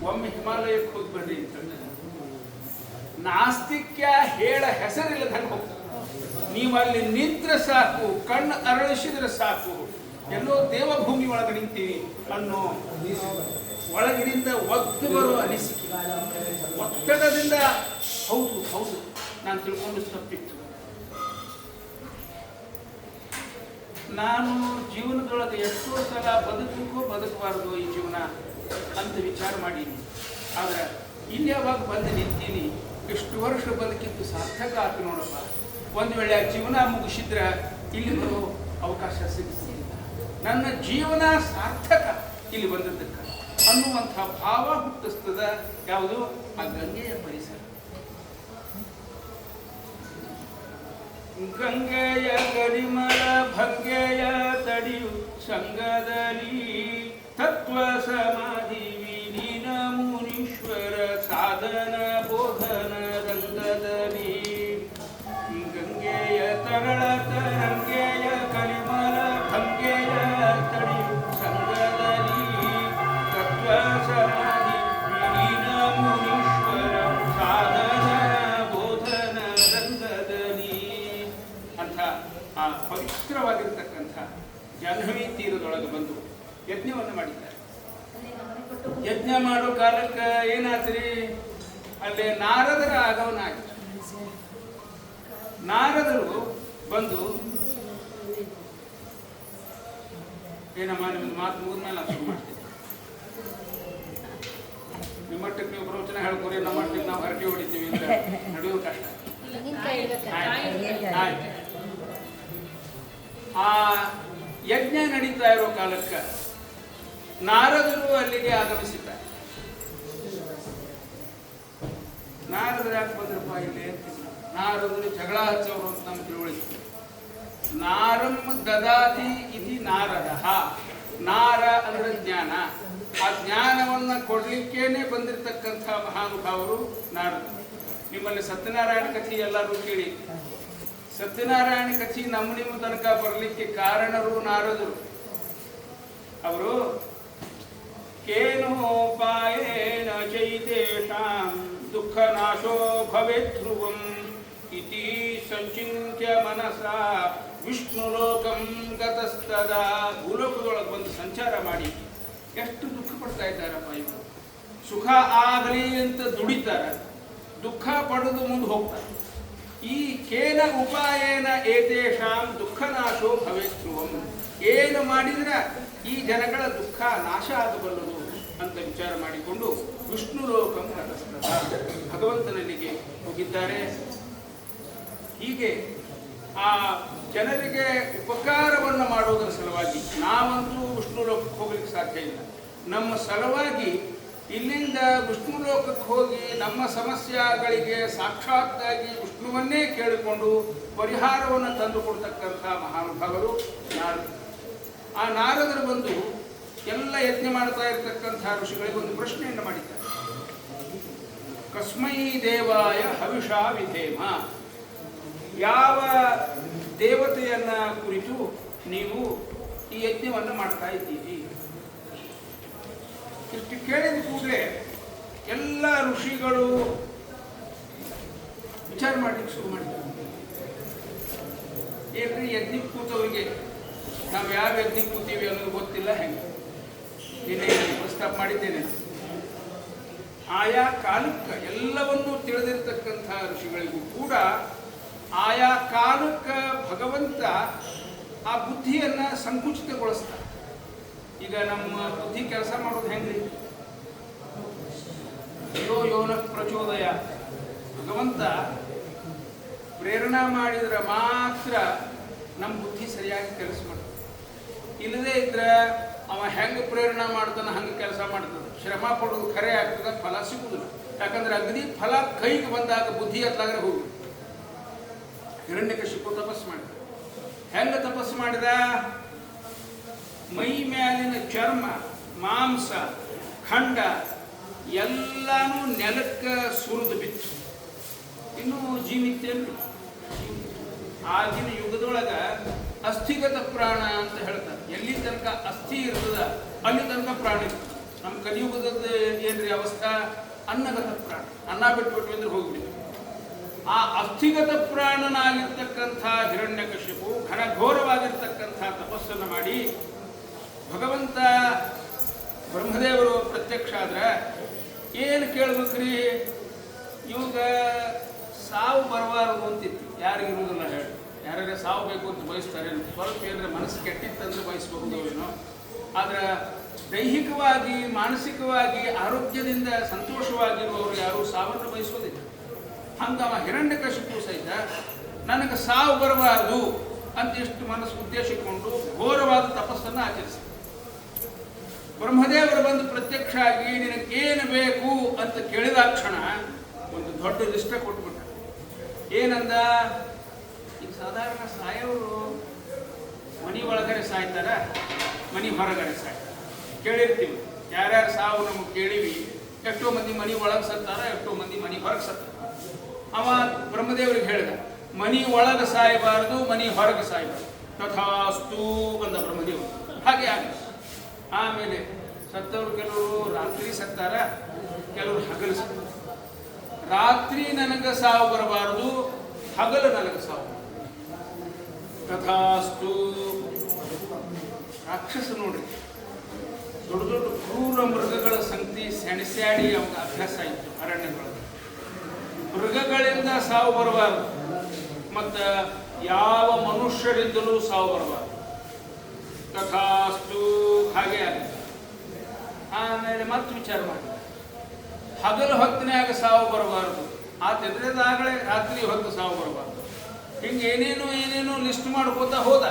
Speaker 1: ಒಮ್ಮೆ ಹಿಮಾಲಯಕ್ಕೆ ಹೋಗಿ ಬರ್ರಿ ಅಂತಂದ್ರೆ ನಾಸ್ತಿಕ್ಯ ಹೇಳ ಹೆಸರಿಲ್ಲದಂಗೆ ಹೋಗ್ತಾರೆ. ನೀವು ಅಲ್ಲಿ ನಿಂತ್ರೆ ಸಾಕು, ಕಣ್ಣು ಅರಳಿಸಿದ್ರೆ ಸಾಕು, ಎಲ್ಲೋ ದೇವಭೂಮಿ ಒಳಗೆ ನಿಂತೀವಿ ಅನ್ನೋ ಒಳಗಿನಿಂದ ಒತ್ತು ಬರುವ ಅನಿಸಿಕೆ, ಒತ್ತಡದಿಂದ ಹೌದು ಹೌದು ನಾನು ತಿಳ್ಕೊಂಡು ತಪ್ಪಿತ್ತು. ನಾನು ಜೀವನದೊಳಗೆ ಎಷ್ಟೋ ಸಲ ಬದುಕಬೇಕು ಬದುಕಬಾರ್ದು ಈ ಜೀವನ ಅಂತ ವಿಚಾರ ಮಾಡೀನಿ. ಆದ್ರೆ ಇಲ್ಲಿ ಯಾವಾಗ ಬಂದು ನಿಂತೀನಿ, ಎಷ್ಟು ವರ್ಷ ಬದುಕಿದ್ದು ಸಾರ್ಥಕ ಆಯ್ತು ನೋಡಪ್ಪ. ಒಂದು ವೇಳೆ ಆ ಜೀವನ ಮುಗಿಸಿದ್ರೆ ಇಲ್ಲಿ ಬರೋ ಅವಕಾಶ ಸಿಗ್ತಿಲ್ಲ. ನನ್ನ ಜೀವನ ಸಾರ್ಥಕ ಇಲ್ಲಿ ಬಂದದ್ದಕ್ಕೆ ಅನ್ನುವಂಥ ಭಾವ ಹುಟ್ಟಿಸ್ತದ ಯಾವುದು? ಆ ಗಂಗೆಯ ಪರಿಸರ. ಗಂಗೆಯ ಗರಿಮಲ ಭಂಗೆಯ ತಡಿಯು ಸಂಗದಲ್ಲಿ ತತ್ವ ಸಮಾಧಿ ವಿಲೀನ ಮುನೀಶ್ವರ ಸಾಧನ ಬೋಧನ ರಂಗದಲ್ಲಿ. ಗಂಗೆಯ ತರಳ ತರಂಗೆಯ ಕರಿಮಲ ಭಂಗೆಯ ತಡಿಯು ಸಂಗದಲ್ಲಿ ತತ್ವ ಸಮಾಧಿ ವಿಲೀನ ಮುನೀಶ್ವರ ಸಾಧನ ಬೋಧನ ರಂಗದಲ್ಲಿ ಅಂತ ಆ ಪವಿತ್ರವಾಗಿರ್ತಕ್ಕಂಥ ಜಾಹ್ನವಿ ತೀರದೊಳಗೆ ಬಂದು ಯಜ್ಞವನ್ನು ಮಾಡಿದ್ದಾರೆ. ಯಜ್ಞ ಮಾಡೋ ಕಾಲಕ್ಕೆ ಏನಾತ್ರಿ, ಅಲ್ಲಿ ನಾರದರ ಆಗಮನ ಆಗಿತ್ತು. ನಾರದರು ಬಂದು, ಏನಮ್ಮ ನಿಮ್ದು ಮಾತು ಮುಗಿದ್ಮೇಲೆ ನಾವು ಶುರು ಮಾಡ್ತೀವಿ. ನಿಮ್ಮ ಮಟ್ಟಕ್ಕೆ ನೀವು ಪ್ರವಚನ ಹೇಳ್ಕೊರಿ, ನಮ್ಮ ಮಟ್ಟಕ್ಕೆ ನಾವು ಹರಟಿ ಹೊಡಿತೀವಿ ಅಂತ ನಡೆಯೋದು ಕಷ್ಟ. ಆ ಯಜ್ಞ ನಡೀತಾ ಇರೋ ಕಾಲಕ್ಕೆ ನಾರದರು ಅಲ್ಲಿಗೆ ಆಗಮಿಸಿದ್ದಾರೆ. ನಾರದರು ಯಾಕೆ ಬಂದ್ರಪ್ಪ ಇಲ್ಲಿ? ನಾರದರು ಜಗಳ ಹಚ್ಚವರು ಅಂತ ನಮ್ಮ ತಿಳುವಳಿಕೆ. ನಾರಂ ದದಾತಿ ಇತಿ ನಾರದ. ನಾರ ಅಂದ್ರೆ ಜ್ಞಾನ. ಆ ಜ್ಞಾನವನ್ನ ಕೊಡ್ಲಿಕ್ಕೇನೆ ಬಂದಿರತಕ್ಕಂಥ ಮಹಾನುಭಾವರು ನಾರದರು. ನಿಮ್ಮಲ್ಲಿ ಸತ್ಯನಾರಾಯಣ ಕಥೆ ಎಲ್ಲರೂ ಕೇಳಿ. ಸತ್ಯನಾರಾಯಣ ಕಥೆ ನಿಮ್ಮ ತನಕ ಬರಲಿಕ್ಕೆ ಕಾರಣರು ನಾರದರು. ಅವರು ಕೇನೋಪಾಯೇನ ಚೈತೇಷಾಂ ದುಃಖ ನಾಶೋ ಭವೇತ್ ಧ್ರುವಂ ಇತಿ ಸಂಚಿತ್ಯ ಮನಸಾ ವಿಷ್ಣು ಲೋಕಂ ಗತಸ್ತದಾ. ಭೂಲೋಕದೊಳಗೆ ಬಂದು ಸಂಚಾರ ಮಾಡಿ ಎಷ್ಟು ದುಃಖ ಪಡ್ತಾ ಇದ್ದಾರಪ್ಪ ಇವರು. ಸುಖ ಆಗಲಿ ಅಂತ ದುಡಿತಾರೆ, ದುಃಖ ಪಡೆದು ಮುಂದೆ ಹೋಗ್ತಾರೆ. ಈ ಕೇನ ಉಪಾಯೇನ ಏತೇಷಾಂ ದುಃಖ ನಾಶೋ ಭವೇತ್ ಧ್ರುವಂ. ಏನು ಮಾಡಿದ್ರೆ ಈ ಜನಗಳ ದುಃಖ ನಾಶ ಆಗಬಲ್ಲದು ಅಂತ ವಿಚಾರ ಮಾಡಿಕೊಂಡು ವಿಷ್ಣು ಲೋಕಂ ಗತಸ್ತದ, ಭಗವಂತನಲ್ಲಿಗೆ ಹೋಗಿದ್ದಾರೆ. ಹೀಗೆ ಆ ಜನರಿಗೆ ಉಪಕಾರವನ್ನು ಮಾಡೋದರ ಸಲುವಾಗಿ ನಾವಂತೂ ವಿಷ್ಣು ಲೋಕಕ್ಕೆ ಹೋಗ್ಲಿಕ್ಕೆ ಸಾಧ್ಯ ಇಲ್ಲ. ನಮ್ಮ ಸಲುವಾಗಿ ಇಲ್ಲಿಂದ ವಿಷ್ಣು ಲೋಕಕ್ಕೆ ಹೋಗಿ ನಮ್ಮ ಸಮಸ್ಯೆಗಳಿಗೆ ಸಾಕ್ಷಾತ್ತಾಗಿ ವಿಷ್ಣುವನ್ನೇ ಕೇಳಿಕೊಂಡು ಪರಿಹಾರವನ್ನು ತಂದುಕೊಡ್ತಕ್ಕಂಥ ಮಹಾನುಭಾವರು ನಾರದರು. ಆ ನಾರದರು ಬಂದು ಎಲ್ಲ ಯಜ್ಞ ಮಾಡ್ತಾ ಇರತಕ್ಕಂಥ ಋಷಿಗಳಿಗೆ ಒಂದು ಪ್ರಶ್ನೆಯನ್ನು ಮಾಡಿದ್ದಾರೆ. ಕಸ್ಮೈ ದೇವಾಯ ಹವಿಷಾ ವಿಧೇಮ. ಯಾವ ದೇವತೆಯನ್ನ ಕುರಿತು ನೀವು ಈ ಯಜ್ಞವನ್ನು ಮಾಡ್ತಾ ಇದ್ದೀರಿ? ಇಷ್ಟು ಕೇಳಿದ ಕೂಡಲೇ ಎಲ್ಲ ಋಷಿಗಳು ವಿಚಾರ ಮಾಡ್ಲಿಕ್ಕೆ ಶುರು ಮಾಡಿದ್ದಾರೆ. ಏನ್ರಿ ಯಜ್ಞಕ್ಕೆ ಕೂತವರಿಗೆ ನಾವು ಯಾವ ಯಜ್ಞಕ್ಕೆ ಕೂತೀವಿ ಅನ್ನೋದು ಗೊತ್ತಿಲ್ಲ. ಹೆಂಗೆ ನಿನ್ನೆ ಪ್ರಸ್ತಾಪ ಮಾಡಿದ್ದೇನೆ. ಆಯಾ ಕಾಲಕ್ಕೆ ಎಲ್ಲವನ್ನೂ ತಿಳಿದಿರ್ತಕ್ಕಂಥ ಋಷಿಗಳಿಗೂ ಕೂಡ ಆಯಾ ಕಾಲಕ್ಕೆ ಭಗವಂತ ಆ ಬುದ್ಧಿಯನ್ನು ಸಂಕುಚಿತಗೊಳಿಸ್ತಾರೆ. ಈಗ ನಮ್ಮ ಬುದ್ಧಿ ಕೆಲಸ ಮಾಡೋದು ಹೆಂಗ್ರಿ? ಯೋನ ಪ್ರಚೋದಯ. ಭಗವಂತ ಪ್ರೇರಣಾ ಮಾಡಿದ್ರೆ ಮಾತ್ರ ನಮ್ಮ ಬುದ್ಧಿ ಸರಿಯಾಗಿ ಕೆಲಸ ಮಾಡ್ತದೆ. ಇಲ್ಲದೇ ಇದ್ರೆ ಅವ ಹೆಂಗೆ ಪ್ರೇರಣಾ ಮಾಡ್ತಾನೆ ಹಂಗೆ ಕೆಲಸ ಮಾಡ್ತದೆ. ಶ್ರಮ ಪಡೋದು ಖರೆ ಆಗ್ತದೆ, ಫಲ ಸಿಗುವುದಿಲ್ಲ. ಯಾಕಂದ್ರೆ ಅಗದಿ ಫಲ ಕೈಗೆ ಬಂದಾಗ ಬುದ್ಧಿ ಹತ್ಲಾಗ್ರೆ ಹೋಗಿ. ಹಿರಣ್ಯಕಶಿಪು ತಪಸ್ಸು ಮಾಡಿದ. ಹೆಂಗೆ ತಪಸ್ಸು ಮಾಡಿದ? ಮೈ ಮ್ಯಾಲಿನ ಚರ್ಮ, ಮಾಂಸ, ಖಂಡ ಎಲ್ಲಾನು ನೆಲಕ್ಕೆ ಸುರಿದು ಬಿತ್ತು. ಇನ್ನೂ ಜೀವಿತೇನು? ಆಗಿನ ಯುಗದೊಳಗ ಅಸ್ಥಿಗತ ಪ್ರಾಣ ಅಂತ ಹೇಳ್ತಾರೆ. ಎಲ್ಲಿ ತನಕ ಅಸ್ಥಿ ಇರ್ತದ ಅಲ್ಲಿ ತನಕ ಪ್ರಾಣ ಇರ್ತದೆ. ನಮ್ಮ ಕಲಿಯುಗದ ಏನ್ರಿ ಅವಸ್ಥಾ? ಅನ್ನಗತ ಪ್ರಾಣ. ಅನ್ನ ಬಿಟ್ಬಿಟ್ಟು ಅಂದ್ರೆ ಹೋಗ್ಬಿಟ್ಟು ಆ ಅಸ್ಥಿಗತ ಪ್ರಾಣನಾಗಿರ್ತಕ್ಕಂಥ ಹಿರಣ್ಯಕಶಿಪು ಘನಘೋರವಾಗಿರ್ತಕ್ಕಂಥ ತಪಸ್ಸನ್ನು ಮಾಡಿ ಭಗವಂತ ಬ್ರಹ್ಮದೇವರು ಪ್ರತ್ಯಕ್ಷ ಆದ್ರೆ ಏನು ಕೇಳ್ಬೇಕ್ರಿ? ಇವಾಗ ಸಾವು ಬರಬಾರದು ಅಂತಿತ್ತು. ಯಾರಿಗಿರುವುದಿಲ್ಲ ಹೇಳಿ. ಯಾರ್ಯಾರ ಸಾವು ಬೇಕು ಅಂತ ಬಯಸ್ತಾರೆ. ಸ್ವಲ್ಪ ಏನಾರ ಮನಸ್ಸು ಕೆಟ್ಟಿತ್ತಂದ್ರೆ ಬಯಸಬಹುದು ಏನೋ. ಆದ್ರೆ ದೈಹಿಕವಾಗಿ ಮಾನಸಿಕವಾಗಿ ಆರೋಗ್ಯದಿಂದ ಸಂತೋಷವಾಗಿರುವವರು ಯಾರು ಸಾವನ್ನು ಬಯಸೋದಿಲ್ಲ. ಹಂಗವ ಹಿರಣ್ಯಕಶಿಪು ಸಹಿತ ನನಗೆ ಸಾವು ಬರಬಾರದು ಅಂತ ಎಷ್ಟು ಮನಸ್ಸು ಉದ್ದೇಶಿಸಿಕೊಂಡು ಘೋರವಾದ ತಪಸ್ಸನ್ನು ಆಚರಿಸಿದ. ಬ್ರಹ್ಮದೇವರು ಬಂದು ಪ್ರತ್ಯಕ್ಷ ಆಗಿ ನಿನಗೆ ಏನು ಬೇಕು ಅಂತ ಕೇಳಿದ ಕ್ಷಣ ಒಂದು ದೊಡ್ಡ ಲಿಸ್ಟ ಕೊಟ್ಬಿಟ್ಟ. ಏನಂದ? ಈಗ ಸಾಧಾರಣ ಸಾಯೋರು ಮನೆ ಒಳಗಡೆ ಸಾಯ್ತಾರ, ಮನೆ ಹೊರಗಡೆ ಸಾಯ್ತಾರೆ. ಕೇಳಿರ್ತೀವಿ ಯಾರ್ಯಾರು ಸಾವು ನಮಗೆ ಕೇಳಿವಿ. ಎಷ್ಟೋ ಮಂದಿ ಮನೆ ಒಳಗೆ ಸತ್ತಾರ, ಎಷ್ಟೋ ಮಂದಿ ಮನೆ ಹೊರಗೆ ಸತ್ತಾರ. ಅವ ಬ್ರಹ್ಮದೇವರಿಗೆ ಹೇಳಿದ, ಮನೆ ಒಳಗೆ ಸಾಯಬಾರದು, ಮನೆ ಹೊರಗೆ ಸಾಯಬಾರದು. ತಥಾಸ್ತು ಬಂದ ಬ್ರಹ್ಮದೇವರು. ಹಾಗೆ ಆಗ ಆಮೇಲೆ ಸತ್ತವರು ಕೆಲವರು ರಾತ್ರಿ ಸತ್ತಾರ, ಕೆಲವರು ಹಗಲು ಸತ್ತಾರ. ರಾತ್ರಿ ನನಗೆ ಸಾವು ಬರಬಾರದು, ಹಗಲು ನನಗೆ ಸಾವು. ತಥಾಸ್ತು. ರಾಕ್ಷಸ ನೋಡ್ರಿ, ದೊಡ್ಡ ದೊಡ್ಡ ಕ್ರೂರ ಮೃಗಗಳ ಸಂಗತಿ ಸೆಣಸ್ಯಾಡಿ ಅವಾಗ ಅಭ್ಯಾಸ ಆಯಿತು ಅರಣ್ಯದೊಳಗೆ. ಮೃಗಗಳಿಂದ ಸಾವು ಬರಬಾರದು, ಮತ್ತು ಯಾವ ಮನುಷ್ಯರಿಂದಲೂ ಸಾವು ಬರಬಾರದು. ತಥಾಸ್ತು. ಹಾಗೆ ಆಗ ಆಮೇಲೆ ಮತ್ತೆ ವಿಚಾರ ಮಾಡಿ, ಹಗಲು ಹೊತ್ತಿನಾಗ ಸಾವು ಬರಬಾರದು, ಆತೆದ್ರದಾಗಲೇ ರಾತ್ರಿ ಹೊತ್ತು ಸಾವು ಬರಬಾರದು. ಹಿಂಗೆ ಏನೇನೋ ಲಿಸ್ಟ್ ಮಾಡ್ಕೋತಾ ಹೋದ.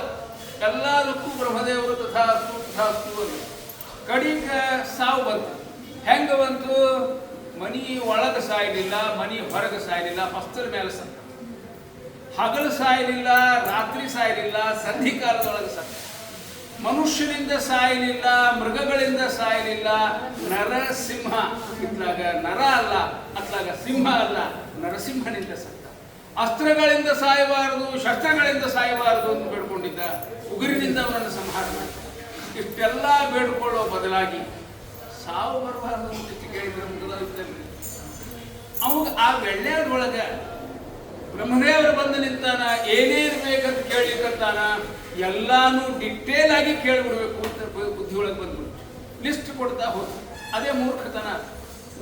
Speaker 1: ಎಲ್ಲದಕ್ಕೂ ಬ್ರಹ್ಮದೇವರು ತಥಾಸ್ತು ತಥಾಸ್ತು ಅಂತ. ಕಡಿಗೆ ಸಾವು ಬಂತು. ಹೆಂಗೆ ಬಂತು? ಮನಿ ಒಳಗೆ ಸಾಯಲಿಲ್ಲ, ಮನಿ ಹೊರಗೆ ಸಾಯಲಿಲ್ಲ, ಪಸ್ತದ ಮೇಲೆ ಸತ್ತ. ಹಗಲು ಸಾಯಲಿಲ್ಲ, ರಾತ್ರಿ ಸಾಯಲಿಲ್ಲ, ಸಂಧಿಕಾಲದೊಳಗೆ ಸತ್ತ. ಮನುಷ್ಯನಿಂದ ಸಾಯಲಿಲ್ಲ, ಮೃಗಗಳಿಂದ ಸಾಯಲಿಲ್ಲ. ನರಸಿಂಹ, ಇತ್ಲಾಗ ನರ ಅಲ್ಲ, ಅತ್ಲಾಗ ಸಿಂಹ ಅಲ್ಲ, ನರಸಿಂಹನಿಂದ ಸತ್ತ. ಅಸ್ತ್ರಗಳಿಂದ ಸಾಯಬಾರದು, ಶಸ್ತ್ರಗಳಿಂದ ಸಾಯಬಾರದು ಅಂತ ಬೇಡ್ಕೊಂಡಿದ್ದ. ಉಗುರಿನಿಂದ ಅವನನ್ನು ಸಂಹಾರ ಮಾಡಿದ. ಇಷ್ಟೆಲ್ಲ ಬೇಡ್ಕೊಳ್ಳೋ ಬದಲಾಗಿ ಸಾವು ಬರಬಾರದು ಅಂತ ಕೇಳಿದ್ರೆ ಮುಗಿದಾಗಿದ್ದಲ್ಲಿ ಅವಾಗ ಆ ಬೆಳ್ಳ್ಯಾದೊಳಗೆ ಬ್ರಹ್ಮದೇವರು ಬಂದು ನಿಂತಾನ. ಏನೇನು ಬೇಕಂತ ಕೇಳಿಕಂತಾನ. ಎಲ್ಲಾನು ಡಿಟೇಲ್ ಆಗಿ ಕೇಳಿಬಿಡ್ಬೇಕು ಅಂತ ಬುದ್ಧಿಯೊಳಗೆ ಬಂದ್ಬಿಡು. ಲಿಸ್ಟ್ ಕೊಡ್ತಾ ಹೋದ. ಅದೇ ಮೂರ್ಖತನ.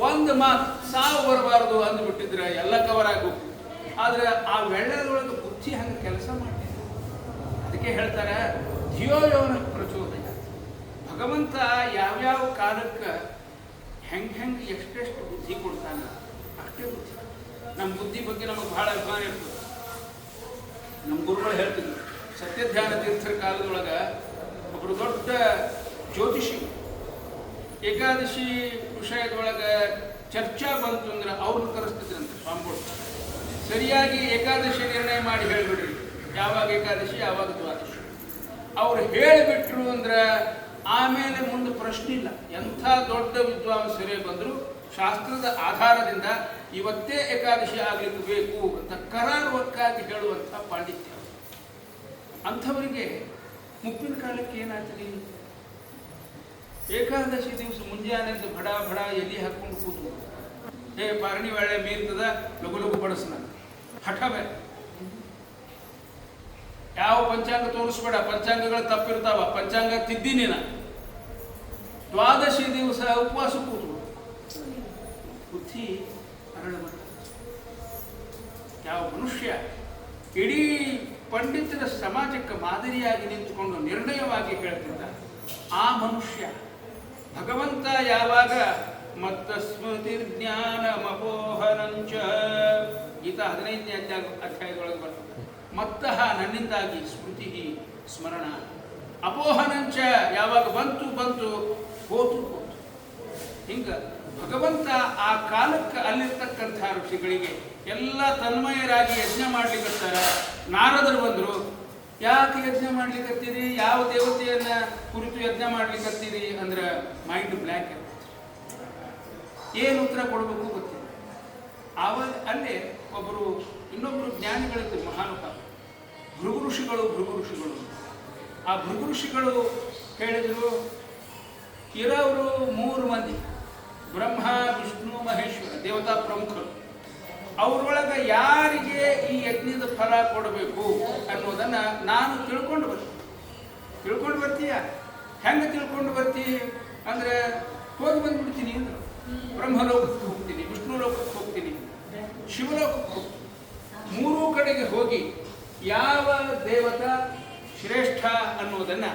Speaker 1: ಒಂದು ಮಾತು ಸಾವು ಬರಬಾರದು ಅಂದ್ಬಿಟ್ಟಿದ್ರೆ ಎಲ್ಲ ಕವರ್ ಆಗೋದು. ಆದರೆ ಆ ಬೆಳ್ಳ್ಯಾದೊಳಗೆ ಬುದ್ಧಿ ಹಂಗೆ ಕೆಲಸ ಮಾಡ್ತಿದ್ದೆ. ಅದಕ್ಕೆ ಹೇಳ್ತಾರೆ ಧಿಯೋಯೋನ ಪ್ರಚೋದಯ. ಭಗವಂತ ಯಾವ್ಯಾವ ಕಾಲಕ್ಕೆ ಹೆಂಗೆ ಎಷ್ಟೆಷ್ಟು ಬುದ್ಧಿ ಕೊಡ್ತಾನೆ ಅಷ್ಟೇ ಬುದ್ಧಿ. ನಮ್ಮ ಬುದ್ಧಿ ಬಗ್ಗೆ ನಮಗೆ ಬಹಳ ಅಭಿಮಾನ ಇರ್ತದೆ. ನಮ್ಮ ಗುರುಗಳು ಹೇಳ್ತಿದ್ರು, ಸತ್ಯಧ್ಯಾನ ತೀರ್ಥರ ಕಾಲದೊಳಗೆ ಒಬ್ಬರು ದೊಡ್ಡ ಜ್ಯೋತಿಷಿ ಏಕಾದಶಿ ವಿಷಯದೊಳಗೆ ಚರ್ಚಾ ಬಂತು ಅಂದ್ರೆ ಅವ್ರನ್ನ ಕರೆಸ್ತಿದ್ರಂತೆ ಸ್ವಾಮಿಗಳು. ಸರಿಯಾಗಿ ಏಕಾದಶಿ ನಿರ್ಣಯ ಮಾಡಿ ಹೇಳಿಬಿಡ್ರಿ, ಯಾವಾಗ ಏಕಾದಶಿ ಯಾವಾಗ ದ್ವಾದಶಿ. ಅವ್ರು ಹೇಳಿಬಿಟ್ರು ಅಂದ್ರೆ ಆಮೇಲೆ ಮುಂದೆ ಪ್ರಶ್ನೆ ಇಲ್ಲ. ಎಂಥ ದೊಡ್ಡ ವಿದ್ವಾಂಸರೇ ಬಂದರೂ ಶಾಸ್ತ್ರದ ಆಧಾರದಿಂದ ಇವತ್ತೇ ಏಕಾದಶಿ ಆಗಲಿಕ್ಕೆ ಬೇಕು ಅಂತ ಕರಾರುವಕ್ಕಾಗಿ ಹೇಳುವಂಥ ಪಾಂಡಿತ್ಯ. ಅಂಥವರಿಗೆ ಮುಪ್ಪಿನ ಕಾಲಕ್ಕೆ ಏನಾಗ್ತದೆ? ಏಕಾದಶಿ ದಿವಸ ಮುಂಜಾನೆ ಬಡ ಬಡ ಎಲ್ಲಿ ಹಾಕ್ಕೊಂಡು ಕೂತು, ಪಾರಣಿ ಒಳ್ಳೆ ಮೀರ್ತದ, ಲಘು ಲಘು ಬಡಿಸ್ನ ಹಠ ಬೇರೆ. ಯಾವ ಪಂಚಾಂಗ ತೋರಿಸ್ಬೇಡ, ಪಂಚಾಂಗಗಳು ತಪ್ಪಿರ್ತಾವ, ಪಂಚಾಂಗ ತಿದ್ದೀನಿ ನಾ. ದ್ವಾದಶಿ ದಿವಸ ಉಪವಾಸ ಕೂತು ಬುದ್ಧಿ ಅರಳಬ. ಯಾವ ಮನುಷ್ಯ ಇಡೀ ಪಂಡಿತರ ಸಮಾಜಕ್ಕೆ ಮಾದರಿಯಾಗಿ ನಿಂತುಕೊಂಡು ನಿರ್ಣಯವಾಗಿ ಹೇಳ್ತಿದ್ದಾರೆ. ಆ ಮನುಷ್ಯ ಭಗವಂತ ಯಾವಾಗ ಮತ್ತ ಸ್ಮೃತಿ ಜ್ಞಾನ ಮಪೋಹನಂಚ, ಗೀತಾ 15ನೇ ಅಧ್ಯಾಯದೊಳಗೆ ಬರ್ತದೆ. ಮತ್ತಃ ನನ್ನಿಂದಾಗಿ ಸ್ಮೃತಿ ಸ್ಮರಣ, ಅಪೋಹನಂಚ ಯಾವಾಗ ಬಂತು ಬಂತು, ಹೋತು ಹೋತು. ಹಿಂಗ ಭಗವಂತ ಆ ಕಾಲಕ್ಕೆ ಅಲ್ಲಿರ್ತಕ್ಕಂಥ ಋಷಿಗಳಿಗೆ ಎಲ್ಲ ತನ್ಮಯರಾಗಿ ಯಜ್ಞ ಮಾಡ್ಲಿಕ್ಕತ್ತಾರ. ನಾರದರು ಬಂದರು, ಯಾಕೆ ಯಜ್ಞ ಮಾಡ್ಲಿಕ್ಕತ್ತೀರಿ, ಯಾವ ದೇವತೆಯನ್ನ ಕುರಿತು ಯಜ್ಞ ಮಾಡ್ಲಿಕ್ಕತ್ತೀರಿ ಅಂದ್ರೆ ಮೈಂಡ್ ಬ್ಲ್ಯಾಂಕ್ ಇರ್ತದೆ, ಏನು ಉತ್ತರ ಕೊಡಬೇಕು ಗೊತ್ತಿಲ್ಲ. ಆವಾಗ ಅಲ್ಲೇ ಇನ್ನೊಬ್ಬರು ಜ್ಞಾನಿಗಳಿದ್ರು, ಮಹಾನುಭಾವ ಭೃಗು ಋಷಿಗಳು. ಆ ಭೃಗು ಋಷಿಗಳು ಹೇಳಿದರು, ಇರೋರು 3 ಮಂದಿ, ಬ್ರಹ್ಮ ವಿಷ್ಣು ಮಹೇಶ್ವರ ದೇವತಾ ಪ್ರಮುಖರು. ಅವರೊಳಗೆ ಯಾರಿಗೆ ಈ ಯಜ್ಞದ ಫಲ ಕೊಡಬೇಕು ಅನ್ನೋದನ್ನ ನಾನು ತಿಳ್ಕೊಂಡು ಬರ್ತೀಯ. ಹೆಂಗೆ ತಿಳ್ಕೊಂಡು ಬರ್ತಿ ಅಂದ್ರೆ ಹೋಗಿ ಬಂದ್ಬಿಡ್ತೀನಿ ಅಂದ್ರೆ ಬ್ರಹ್ಮಲೋಕಕ್ಕೆ ಹೋಗ್ತೀನಿ, ವಿಷ್ಣು ಲೋಕಕ್ಕೆ ಹೋಗ್ತೀನಿ, ಶಿವಲೋಕಕ್ಕೆ ಹೋಗ್ತೀನಿ. 3 ಕಡೆಗೆ ಹೋಗಿ ಯಾವ ದೇವತಾ ಶ್ರೇಷ್ಠ ಅನ್ನೋದನ್ನ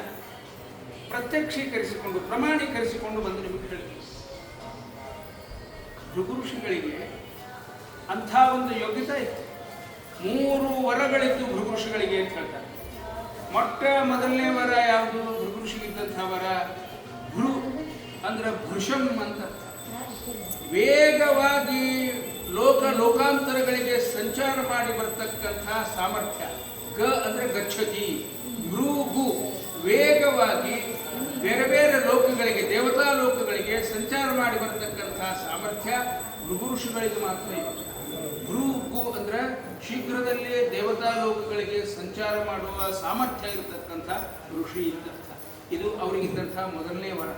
Speaker 1: ಪ್ರತ್ಯಕ್ಷೀಕರಿಸಿಕೊಂಡು ಪ್ರಮಾಣೀಕರಿಸಿಕೊಂಡು ಬಂದು ನಿಮಗೆ ಹೇಳ್ತೀನಿ. ಭೃಗು ಋಷಿಗಳಿಗೆ ಅಂಥ ಒಂದು ಯೋಗ್ಯತೆ ಇತ್ತು. 3 ವರಗಳಿತ್ತು ಭೃಗು ಋಷಿಗಳಿಗೆ ಅಂತ ಹೇಳ್ತಾರೆ. ಮೊದಲನೇ ವರ ಯಾವುದು? ಭೃಗು ಋಷಿಗಿದ್ದಂಥ ವರ ಭೃ ಅಂದ್ರೆ ಭೃಷಂ ಅಂತ, ವೇಗವಾಗಿ ಲೋಕಾಂತರಗಳಿಗೆ ಸಂಚಾರ ಮಾಡಿ ಬರ್ತಕ್ಕಂಥ ಸಾಮರ್ಥ್ಯ. ಗ ಅಂದ್ರೆ ಗಚ್ಚತಿ, ಭೃಗು ವೇಗವಾಗಿ ಬೇರೆ ಬೇರೆ ಲೋಕಗಳಿಗೆ, ದೇವತಾ ಲೋಕಗಳಿಗೆ ಸಂಚಾರ ಮಾಡಿ ಬರತಕ್ಕಂಥ ಸಾಮರ್ಥ್ಯ ಭೃಗು ಋಷಿಗಳಿಗೆ ಮಾತ್ರ ಇತ್ತು. ಭೃಗು ಅಂದ್ರೆ ಶೀಘ್ರದಲ್ಲೇ ದೇವತಾ ಲೋಕಗಳಿಗೆ ಸಂಚಾರ ಮಾಡುವ ಸಾಮರ್ಥ್ಯ ಇರತಕ್ಕಂಥ ಋಷಿ ಇದ್ದಂಥ. ಇದು ಅವರಿಗಿದ್ದಂಥ ಮೊದಲನೇ ವರ.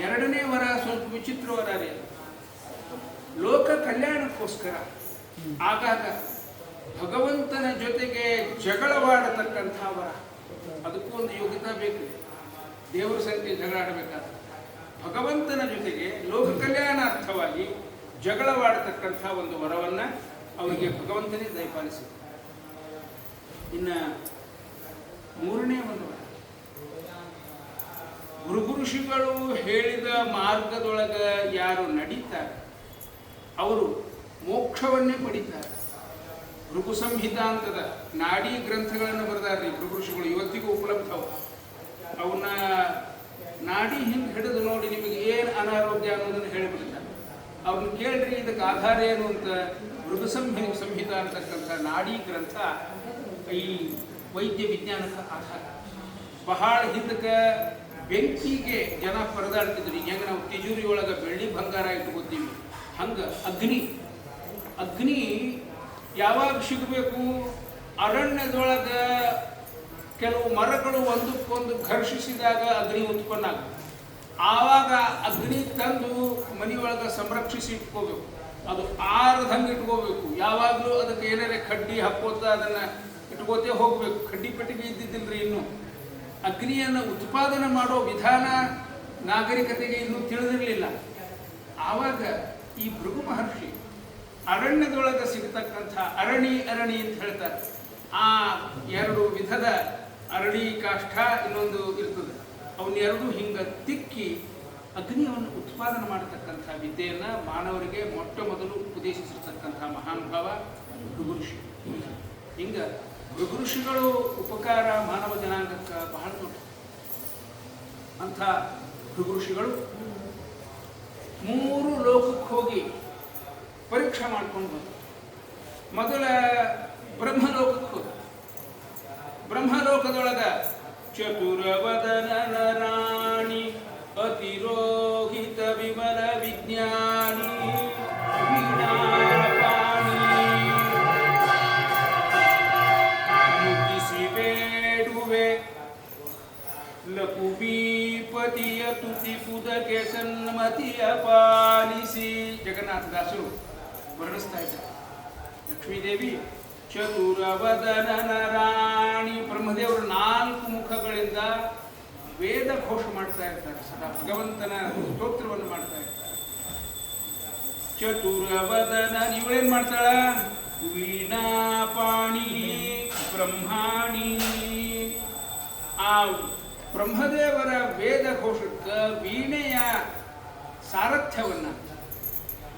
Speaker 1: 2ನೇ ವರ ಸ್ವಲ್ಪ ವಿಚಿತ್ರ ವರ ರೀ. ಲೋಕ ಕಲ್ಯಾಣಕ್ಕೋಸ್ಕರ ಆಗಾಗ ಭಗವಂತನ ಜೊತೆಗೆ ಜಗಳವಾಡತಕ್ಕಂಥ ವರ. ಅದಕ್ಕೂ ಒಂದು ಯೋಗ್ಯತಾ ಬೇಕು. ದೇವರ ಸಂಖ್ಯೆ ಜಗಳಾಡಬೇಕಾದ್ರೆ ಭಗವಂತನ ಜೊತೆಗೆ ಲೋಕ ಕಲ್ಯಾಣಾರ್ಥವಾಗಿ ಜಗಳವಾಡತಕ್ಕಂಥ ಒಂದು ವರವನ್ನ ಅವರಿಗೆ ಭಗವಂತನೇ ದಯಪಾಲಿಸಿದ. ಇನ್ನು 3ನೇ ಒಂದು ವರ, ಭೃಗು ಋಷಿಗಳು ಹೇಳಿದ ಮಾರ್ಗದೊಳಗ ಯಾರು ನಡೀತಾರೆ ಅವರು ಮೋಕ್ಷವನ್ನೇ ಪಡಿತಾರೆ. ಭೃಗು ಸಂಹಿತಾಂತದ ನಾಡಿ ಗ್ರಂಥಗಳನ್ನು ಬರೆದಾರ್ರಿ ಭೃಗು ಋಷಿಗಳು, ಇವತ್ತಿಗೂ ಉಪಲಬ್ಧವು. ಅವನ್ನ ನಾಡಿ ಹಿಂಗೆ ಹಿಡಿದು ನೋಡಿ ನಿಮಗೆ ಏನು ಅನಾರೋಗ್ಯ ಅನ್ನೋದನ್ನು ಹೇಳಿಬಿಡ್ತಾರೆ. ಅವ್ರನ್ನ ಕೇಳ್ರಿ ಇದಕ್ಕೆ ಆಧಾರ ಏನು ಅಂತ. ಭೃಗು ಸಂಹಿತ ಅಂತಕ್ಕಂಥ ನಾಡಿ ಗ್ರಂಥ ಈ ವೈದ್ಯ ವಿಜ್ಞಾನಕ್ಕೆ ಆಧಾರ. ಬಹಳ ಹಿಂದಕ್ಕೆ ಬೆಂಕಿಗೆ ಜನ ಪರದಾಡ್ತಿದ್ರು. ಈಗ ಹೆಂಗೆ ನಾವು ತಿಜೂರಿ ಒಳಗೆ ಬೆಳ್ಳಿ ಬಂಗಾರ ಇಟ್ಕೋತೀವಿ, ಹಂಗೆ ಅಗ್ನಿ ಯಾವಾಗ ಸಿಗಬೇಕು? ಅರಣ್ಯದೊಳಗೆ ಕೆಲವು ಮರಗಳು ಒಂದಕ್ಕೊಂದು ಘರ್ಷಿಸಿದಾಗ ಅಗ್ನಿ ಉತ್ಪನ್ನ ಆಗುತ್ತೆ. ಆವಾಗ ಅಗ್ನಿ ತಂದು ಮನೆಯೊಳಗೆ ಸಂರಕ್ಷಿಸಿ ಇಟ್ಕೋಬೇಕು. ಅದು ಆರದಂಗೆ ಇಟ್ಕೋಬೇಕು. ಯಾವಾಗಲೂ ಅದಕ್ಕೆ ಏನಾರೇ ಕಡ್ಡಿ ಹಾಕೋತ ಅದನ್ನು ಇಟ್ಕೋತೇ ಹೋಗಬೇಕು. ಕಡ್ಡಿ ಪೆಟ್ಟಿಗೆ ಇದ್ದಿದ್ದಿಲ್ರಿ. ಇನ್ನು ಅಗ್ನಿಯನ್ನು ಉತ್ಪಾದನೆ ಮಾಡೋ ವಿಧಾನ ನಾಗರಿಕತೆಗೆ ಇನ್ನೂ ತಿಳಿದಿರಲಿಲ್ಲ. ಆವಾಗ ಈ ಭೃಗು ಮಹರ್ಷಿ ಅರಣ್ಯದೊಳಗೆ ಸಿಗತಕ್ಕಂಥ ಅರಣಿ ಅಂತ ಹೇಳ್ತಾರೆ. ಆ 2 ವಿಧದ ಅರಣಿ ಕಾಷ್ಠ ಇನ್ನೊಂದು ಇರ್ತದೆ. ಅವನ್ನೆರಡು ಹಿಂಗೆ ತಿಕ್ಕಿ ಅಗ್ನಿಯನ್ನು ಉತ್ಪಾದನೆ ಮಾಡತಕ್ಕಂಥ ವಿದ್ಯೆಯನ್ನು ಮಾನವರಿಗೆ ಮೊದಲು ಉಪದೇಶಿಸಿರ್ತಕ್ಕಂಥ ಮಹಾನುಭಾವ ಭೃಗು ಋಷಿ. ಹಿಂಗೆ ಭೃಗು ಋಷಿಗಳು ಉಪಕಾರ ಮಾನವ ಜನಾಂಗಕ್ಕೆ ಬಹಳ ದೊಡ್ಡ. ಅಂಥ ಭೃಗು ಋಷಿಗಳು 3 ಲೋಕಕ್ಕೆ ಹೋಗಿ ಪರೀಕ್ಷೆ ಮಾಡ್ಕೊಂಡು ಬಂದರು. ಮೊದಲ ಬ್ರಹ್ಮಲೋಕಕ್ಕೆ ಹೋದ. ಬ್ರಹ್ಮಲೋಕದೊಳಗ ಚತುರವದನ ರಾಣಿ ಅತಿರೋಹಿತ ವಿಮಲ ವಿಜ್ಞಾನಿ ವೀಣಾಪಾಣಿ ಮುಗಿಸಿ ಬೇಡುವೆ ಲಕುಬೀಪತಿಯ ತುತಿ ಪುದಕೆ ಸನ್ಮತಿಯ ಪಾಲಿಸಿ. ಜಗನ್ನಾಥದಾಸರು ವರ್ಣಿಸ್ತಾ ಇದ್ದಾರೆ. ಲಕ್ಷ್ಮೀದೇವಿ ಚತುರವದನ ರಾಣಿ, ಬ್ರಹ್ಮದೇವರು 4 ಮುಖಗಳಿಂದ ವೇದ ಘೋಷ ಮಾಡ್ತಾ ಇರ್ತಾರೆ. ಸದಾ ಭಗವಂತನ ಸ್ತೋತ್ರವನ್ನು ಮಾಡ್ತಾ ಇರ್ತಾರೆ. ಚತುರವದನ ಇವಳೇನ್ ಮಾಡ್ತಾಳ? ವೀಣಾಪಾಣಿ ಬ್ರಹ್ಮಾಣಿ. ಆ ಬ್ರಹ್ಮದೇವರ ವೇದ ಘೋಷಕ್ಕೆ ವೀಣೆಯ ಸಾರಥ್ಯವನ್ನ,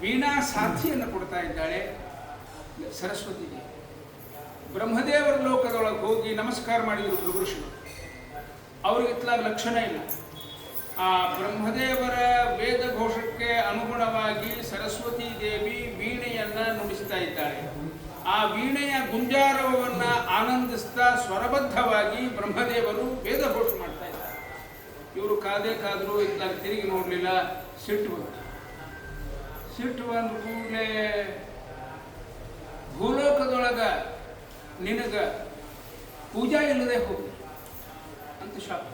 Speaker 1: ವೀಣಾ ಸಾಥಿಯನ್ನು ಕೊಡ್ತಾ ಇದ್ದಾಳೆ ಸರಸ್ವತಿ ದೇವಿ. ಬ್ರಹ್ಮದೇವರ ಲೋಕದೊಳಗೆ ಹೋಗಿ ನಮಸ್ಕಾರ ಮಾಡಿದರು ಭೃಗುಋಷಿಗಳು. ಅವ್ರಿಗೆ ಇತ್ಲಾಗ ಲಕ್ಷಣ ಇಲ್ಲ. ಆ ಬ್ರಹ್ಮದೇವರ ವೇದ ಘೋಷಕ್ಕೆ ಅನುಗುಣವಾಗಿ ಸರಸ್ವತಿ ದೇವಿ ವೀಣೆಯನ್ನ ನುಡಿಸ್ತಾ ಇದ್ದಾಳೆ. ಆ ವೀಣೆಯ ಗುಂಜಾರವನ್ನ ಆನಂದಿಸ್ತಾ ಸ್ವರಬದ್ಧವಾಗಿ ಬ್ರಹ್ಮದೇವರು ವೇದ ಘೋಷ ಮಾಡ್ತಾ ಇದ್ದಾರೆ. ಇವರು ಕಾದರೂ ಇತ್ಲಾಗ ತಿರುಗಿ ನೋಡಲಿಲ್ಲ. ಸಿಟ್ಟು ಬಂತು. ಸಿಟ್ಟು ಬಂದ ಕೂಡಲೇ ಭೂಲೋಕದೊಳಗ ನಿನಗ ಪೂಜಾ ಇಲ್ಲದೆ ಹೋಗಿ ಅಂತ ಶಾಪ.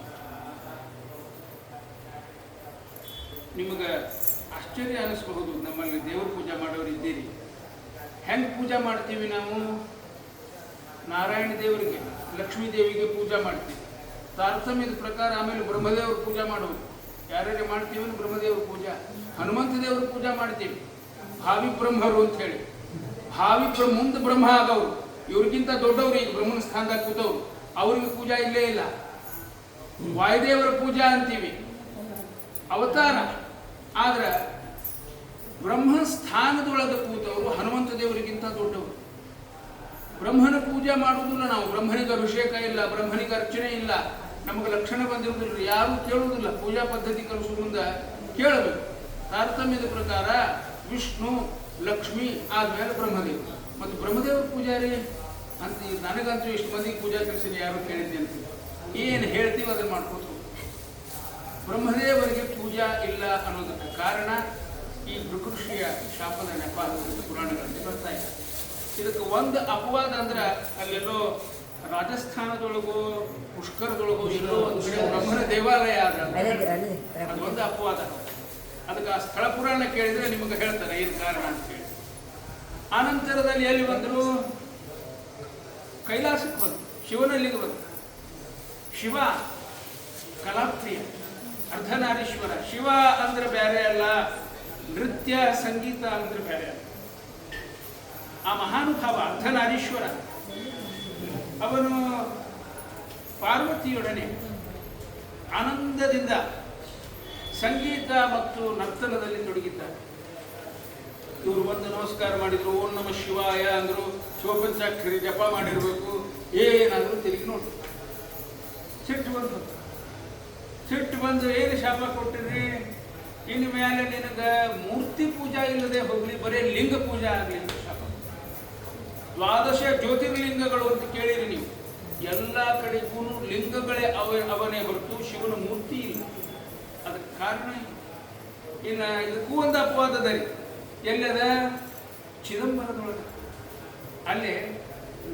Speaker 1: ನಿಮಗೆ ಆಶ್ಚರ್ಯ ಅನಿಸ್ಬಹುದು, ನಮ್ಮಲ್ಲಿ ದೇವ್ರ ಪೂಜೆ ಮಾಡೋರು ಇದ್ದೀರಿ. ಹೆಂಗೆ ಪೂಜೆ ಮಾಡ್ತೀವಿ ನಾವು? ನಾರಾಯಣ ದೇವರಿಗೆ, ಲಕ್ಷ್ಮೀ ದೇವಿಗೆ ಪೂಜೆ ಮಾಡ್ತೀವಿ ತಾರತಮ್ಯದ ಪ್ರಕಾರ. ಆಮೇಲೆ ಬ್ರಹ್ಮದೇವ್ರ ಪೂಜೆ ಮಾಡೋರು ಯಾರ್ಯಾರು ಮಾಡ್ತೀವಿ? ಬ್ರಹ್ಮದೇವ್ರ ಪೂಜಾ, ಹನುಮಂತ ದೇವ್ರ ಪೂಜೆ ಮಾಡ್ತೀವಿ. ಭಾವಿ ಬ್ರಹ್ಮರು ಅಂತ ಹೇಳಿ, ಮುಂದೆ ಬ್ರಹ್ಮ ಆಗವ್ರು, ಇವ್ರಿಗಿಂತ ದೊಡ್ಡವ್ರು, ಈಗ ಬ್ರಹ್ಮನ ಸ್ಥಾನದಾಗ ಕೂತವ್ರು, ಅವ್ರಿಗೆ ಪೂಜಾ ಇಲ್ಲೇ ಇಲ್ಲ. ವಾಯುದೇವರ ಪೂಜಾ ಅಂತೀವಿ, ಅವತಾರ. ಆದ್ರೆ ಬ್ರಹ್ಮ ಸ್ಥಾನದೊಳಗೆ ಕೂತವರು ಹನುಮಂತ ದೇವರಿಗಿಂತ ದೊಡ್ಡವರು. ಬ್ರಹ್ಮನ ಪೂಜೆ ಮಾಡುವುದಿಲ್ಲ ನಾವು. ಬ್ರಹ್ಮನಿಗೆ ಅಭಿಷೇಕ ಇಲ್ಲ, ಬ್ರಹ್ಮನಿಗೆ ಅರ್ಚನೆ ಇಲ್ಲ, ನಮಗೆ ಲಕ್ಷಣ ಬಂದಿರುವುದಿಲ್ಲ. ಯಾರೂ ಕೇಳುವುದಿಲ್ಲ. ಪೂಜಾ ಪದ್ಧತಿ ಕಲಿಸುವ ಮುಂದೆ ಕೇಳಬೇಕು. ತಾರತಮ್ಯದ ಪ್ರಕಾರ ವಿಷ್ಣು, ಲಕ್ಷ್ಮಿ ಆದ್ಮೇಲೆ ಬ್ರಹ್ಮದೇವರು. ಮತ್ತು ಬ್ರಹ್ಮದೇವ್ರ ಪೂಜಾರಿ ಅಂತ ನನಗಂತೂ ಇಷ್ಟು ಮಂದಿಗೆ ಪೂಜಾ ಕಲಿಸಿದ ಯಾರು ಕೇಳಿದ್ದೆ ಅಂತ ಏನು ಹೇಳ್ತೀವಿ ಅದನ್ನು ಮಾಡ್ಕೋತ. ಬ್ರಹ್ಮದೇವರಿಗೆ ಪೂಜಾ ಇಲ್ಲ ಅನ್ನೋದಕ್ಕೆ ಕಾರಣ ಈ ಭೃಗುಋಷಿಯ ಶಾಪದ ನೆಪ ಪುರಾಣಗಳಲ್ಲಿ ಬರ್ತಾ ಇದೆ. ಇದಕ್ಕೆ ಒಂದು ಅಪವಾದ ಅಂದ್ರೆ, ಅಲ್ಲೆಲ್ಲೋ ರಾಜಸ್ಥಾನದೊಳಗೋ ಪುಷ್ಕರದೊಳಗೋ ಎಲ್ಲೋ ಒಂದು ಕಡೆ ಬ್ರಹ್ಮನ ದೇವಾಲಯ ಆದ, ಅದು ಒಂದು ಅಪವಾದ. ಅದಕ್ಕೆ ಆ ಸ್ಥಳ ಪುರಾಣ ಕೇಳಿದ್ರೆ ನಿಮಗೆ ಹೇಳ್ತಾರೆ ಏನು ಕಾರಣ ಅಂತ ಹೇಳಿ. ಆನಂತರದಲ್ಲಿ ಎಲ್ಲಿ ಬಂದರು? ಕೈಲಾಸಕ್ಕೆ ಬಂತು, ಶಿವನಲ್ಲಿಗೆ ಬಂತು. ಶಿವ ಕಲಾಪ್ರಿಯ, ಅರ್ಧನಾರೀಶ್ವರ. ಶಿವ ಅಂದ್ರೆ ಬೇರೆ ಅಲ್ಲ, ನೃತ್ಯ ಸಂಗೀತ ಅಂದ್ರೆ ಬೇರೆ ಅಲ್ಲ. ಆ ಮಹಾನುಭಾವ ಅರ್ಧನಾರೀಶ್ವರ, ಅವನು ಪಾರ್ವತಿಯೊಡನೆ ಆನಂದದಿಂದ ಸಂಗೀತ ಮತ್ತು ನರ್ತನದಲ್ಲಿ ತೊಡಗಿದ್ದಾರೆ. ಇವರು ಒಂದು ನಮಸ್ಕಾರ ಮಾಡಿದ್ರು, ಓಂ ನಮಃ ಶಿವಾಯ ಅಂದರು, ಶಿವಪಂಚಾಕ್ಷರಿ ಜಪ ಮಾಡಿರಬೇಕು. ಏನಾದರೂ ತಿರುಗಿ ನೋಡ್ರು. ಸಿಟ್ಟು ಬಂದು ಏನು ಶಾಪ ಕೊಟ್ಟಿರಿ? ಇನ್ನು ಮೇಲೆ ನಿನಗೆ ಮೂರ್ತಿ ಪೂಜಾ ಇಲ್ಲದೆ ಹೋಗ್ಲಿ, ಬರೀ ಲಿಂಗ ಪೂಜಾ ಆಗಲಿ ಅಂತ ಶಾಪ. ದ್ವಾದಶ ಜ್ಯೋತಿರ್ಲಿಂಗಗಳು ಅಂತ ಕೇಳಿರಿ ನೀವು. ಎಲ್ಲ ಕಡೆಗೂ ಲಿಂಗಗಳೇ ಅವನೇ ಹೊರತು ಶಿವನ ಮೂರ್ತಿ ಇಲ್ಲ. ಅದಕ್ಕೆ ಕಾರಣ ಇನ್ನು ಇದಕ್ಕೂ ಒಂದು ಅಪವಾದದ ರೀ. ಎಲ್ಲದ? ಚಿದಂಬರದೊಳಗೆ. ಅಲ್ಲಿ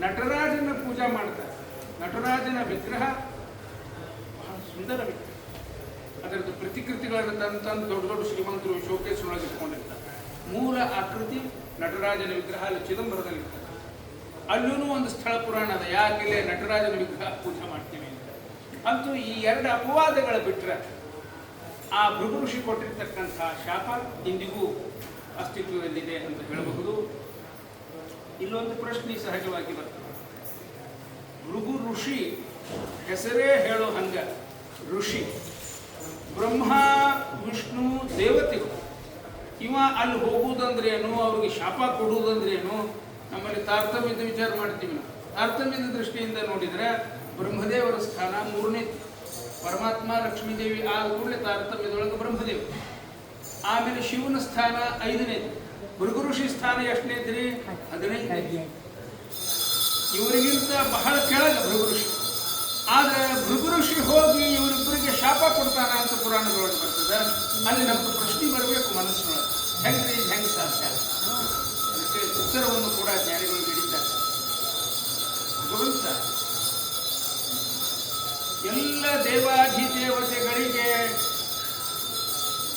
Speaker 1: ನಟರಾಜನ ಪೂಜಾ ಮಾಡ್ತಾರೆ. ನಟರಾಜನ ವಿಗ್ರಹ ಬಹಳ ಸುಂದರ ವಿಗ್ರಹ. ಅದರದ್ದು ಪ್ರತಿಕೃತಿಗಳನ್ನು ತಂದು ದೊಡ್ಡ ದೊಡ್ಡ ಶ್ರೀಮಂತರು ಶೋಕೇಸ್ ಒಳಗೆ ಇಟ್ಕೊಂಡಿರ್ತಾರೆ. ಮೂಲ ಆಕೃತಿ ನಟರಾಜನ ವಿಗ್ರಹ ಅಲ್ಲಿ ಚಿದಂಬರದಲ್ಲಿ ಇರ್ತಾರೆ. ಅಲ್ಲೂ ಒಂದು ಸ್ಥಳ ಪುರಾಣ ಅದ, ಯಾಕಿಲ್ಲೇ ನಟರಾಜನ ವಿಗ್ರಹ ಪೂಜೆ ಮಾಡ್ತೀವಿ ಅಂತ. ಅಂತೂ ಈ ಎರಡು ಅಪವಾದಗಳ ಬಿಟ್ಟರೆ ಆ ಭೃಗುಋಷಿ ಕೊಟ್ಟಿರ್ತಕ್ಕಂಥ ಶಾಪ ಇಂದಿಗೂ ಅಸ್ತಿತ್ವದಲ್ಲಿದೆ ಅಂತ ಹೇಳಬಹುದು. ಇಲ್ಲೊಂದು ಪ್ರಶ್ನೆ ಸಹಜವಾಗಿ ಬರ್ತದೆ. ಭೃಗು ಋಷಿ ಹೆಸರೇ ಹೇಳೋ ಹಂಗ ಋಷಿ. ಬ್ರಹ್ಮ ವಿಷ್ಣು ದೇವತೆಗಳು. ಇವ ಅಲ್ಲಿ ಹೋಗುವುದಂದ್ರೇನು, ಅವ್ರಿಗೆ ಶಾಪ ಕೊಡುವುದಂದ್ರೇನು? ನಮ್ಮಲ್ಲಿ ತಾರತಮ್ಯದ ವಿಚಾರ ಮಾಡ್ತೀವಿ ನಾವು. ತಾರತಮ್ಯದ ದೃಷ್ಟಿಯಿಂದ ನೋಡಿದರೆ ಬ್ರಹ್ಮದೇವರ ಸ್ಥಾನ ಮೂರನೇ, ಪರಮಾತ್ಮ ಲಕ್ಷ್ಮೀದೇವಿ ಆದ ಕೂಡಲೇ ತಾರತಮ್ಯದೊಳಗೆ ಬ್ರಹ್ಮದೇವ. ಆಮೇಲೆ ಶಿವನ ಸ್ಥಾನ 5ನೇದು, ಭೃಗುಋಷಿ ಸ್ಥಾನ ಎಷ್ಟನೇದ್ರಿ? 15. ಇವರಿಗಿಂತ ಬಹಳ ಕೆಳಗೆ ಭೃಗುಋಷಿ. ಆದ್ರೆ ಭೃಗುಋಷಿ ಹೋಗಿ ಇವರಿಬ್ಬರಿಗೆ ಶಾಪ ಕೊಡ್ತಾನ ಅಂತ ಪುರಾಣದೊಳಗೆ ಬರ್ತದೆ. ಅಲ್ಲಿ ನಮ್ಗೆ ಪ್ರಶ್ನೆ ಬರಬೇಕು ಮನಸ್ಸಿನೊಳಗೆ, ಹೆಂಗ್ರಿ ಹೆಂಗ್ ಸಾಧ್ಯ? ಅದಕ್ಕೆ ಉತ್ತರವನ್ನು ಕೂಡ ಜ್ಞಾನಿಗಳು ನೀಡಿದ್ದಾರೆ. ಭಗವಂತ ಎಲ್ಲ ದೇವಾಧಿದೇವತೆಗಳಿಗೆ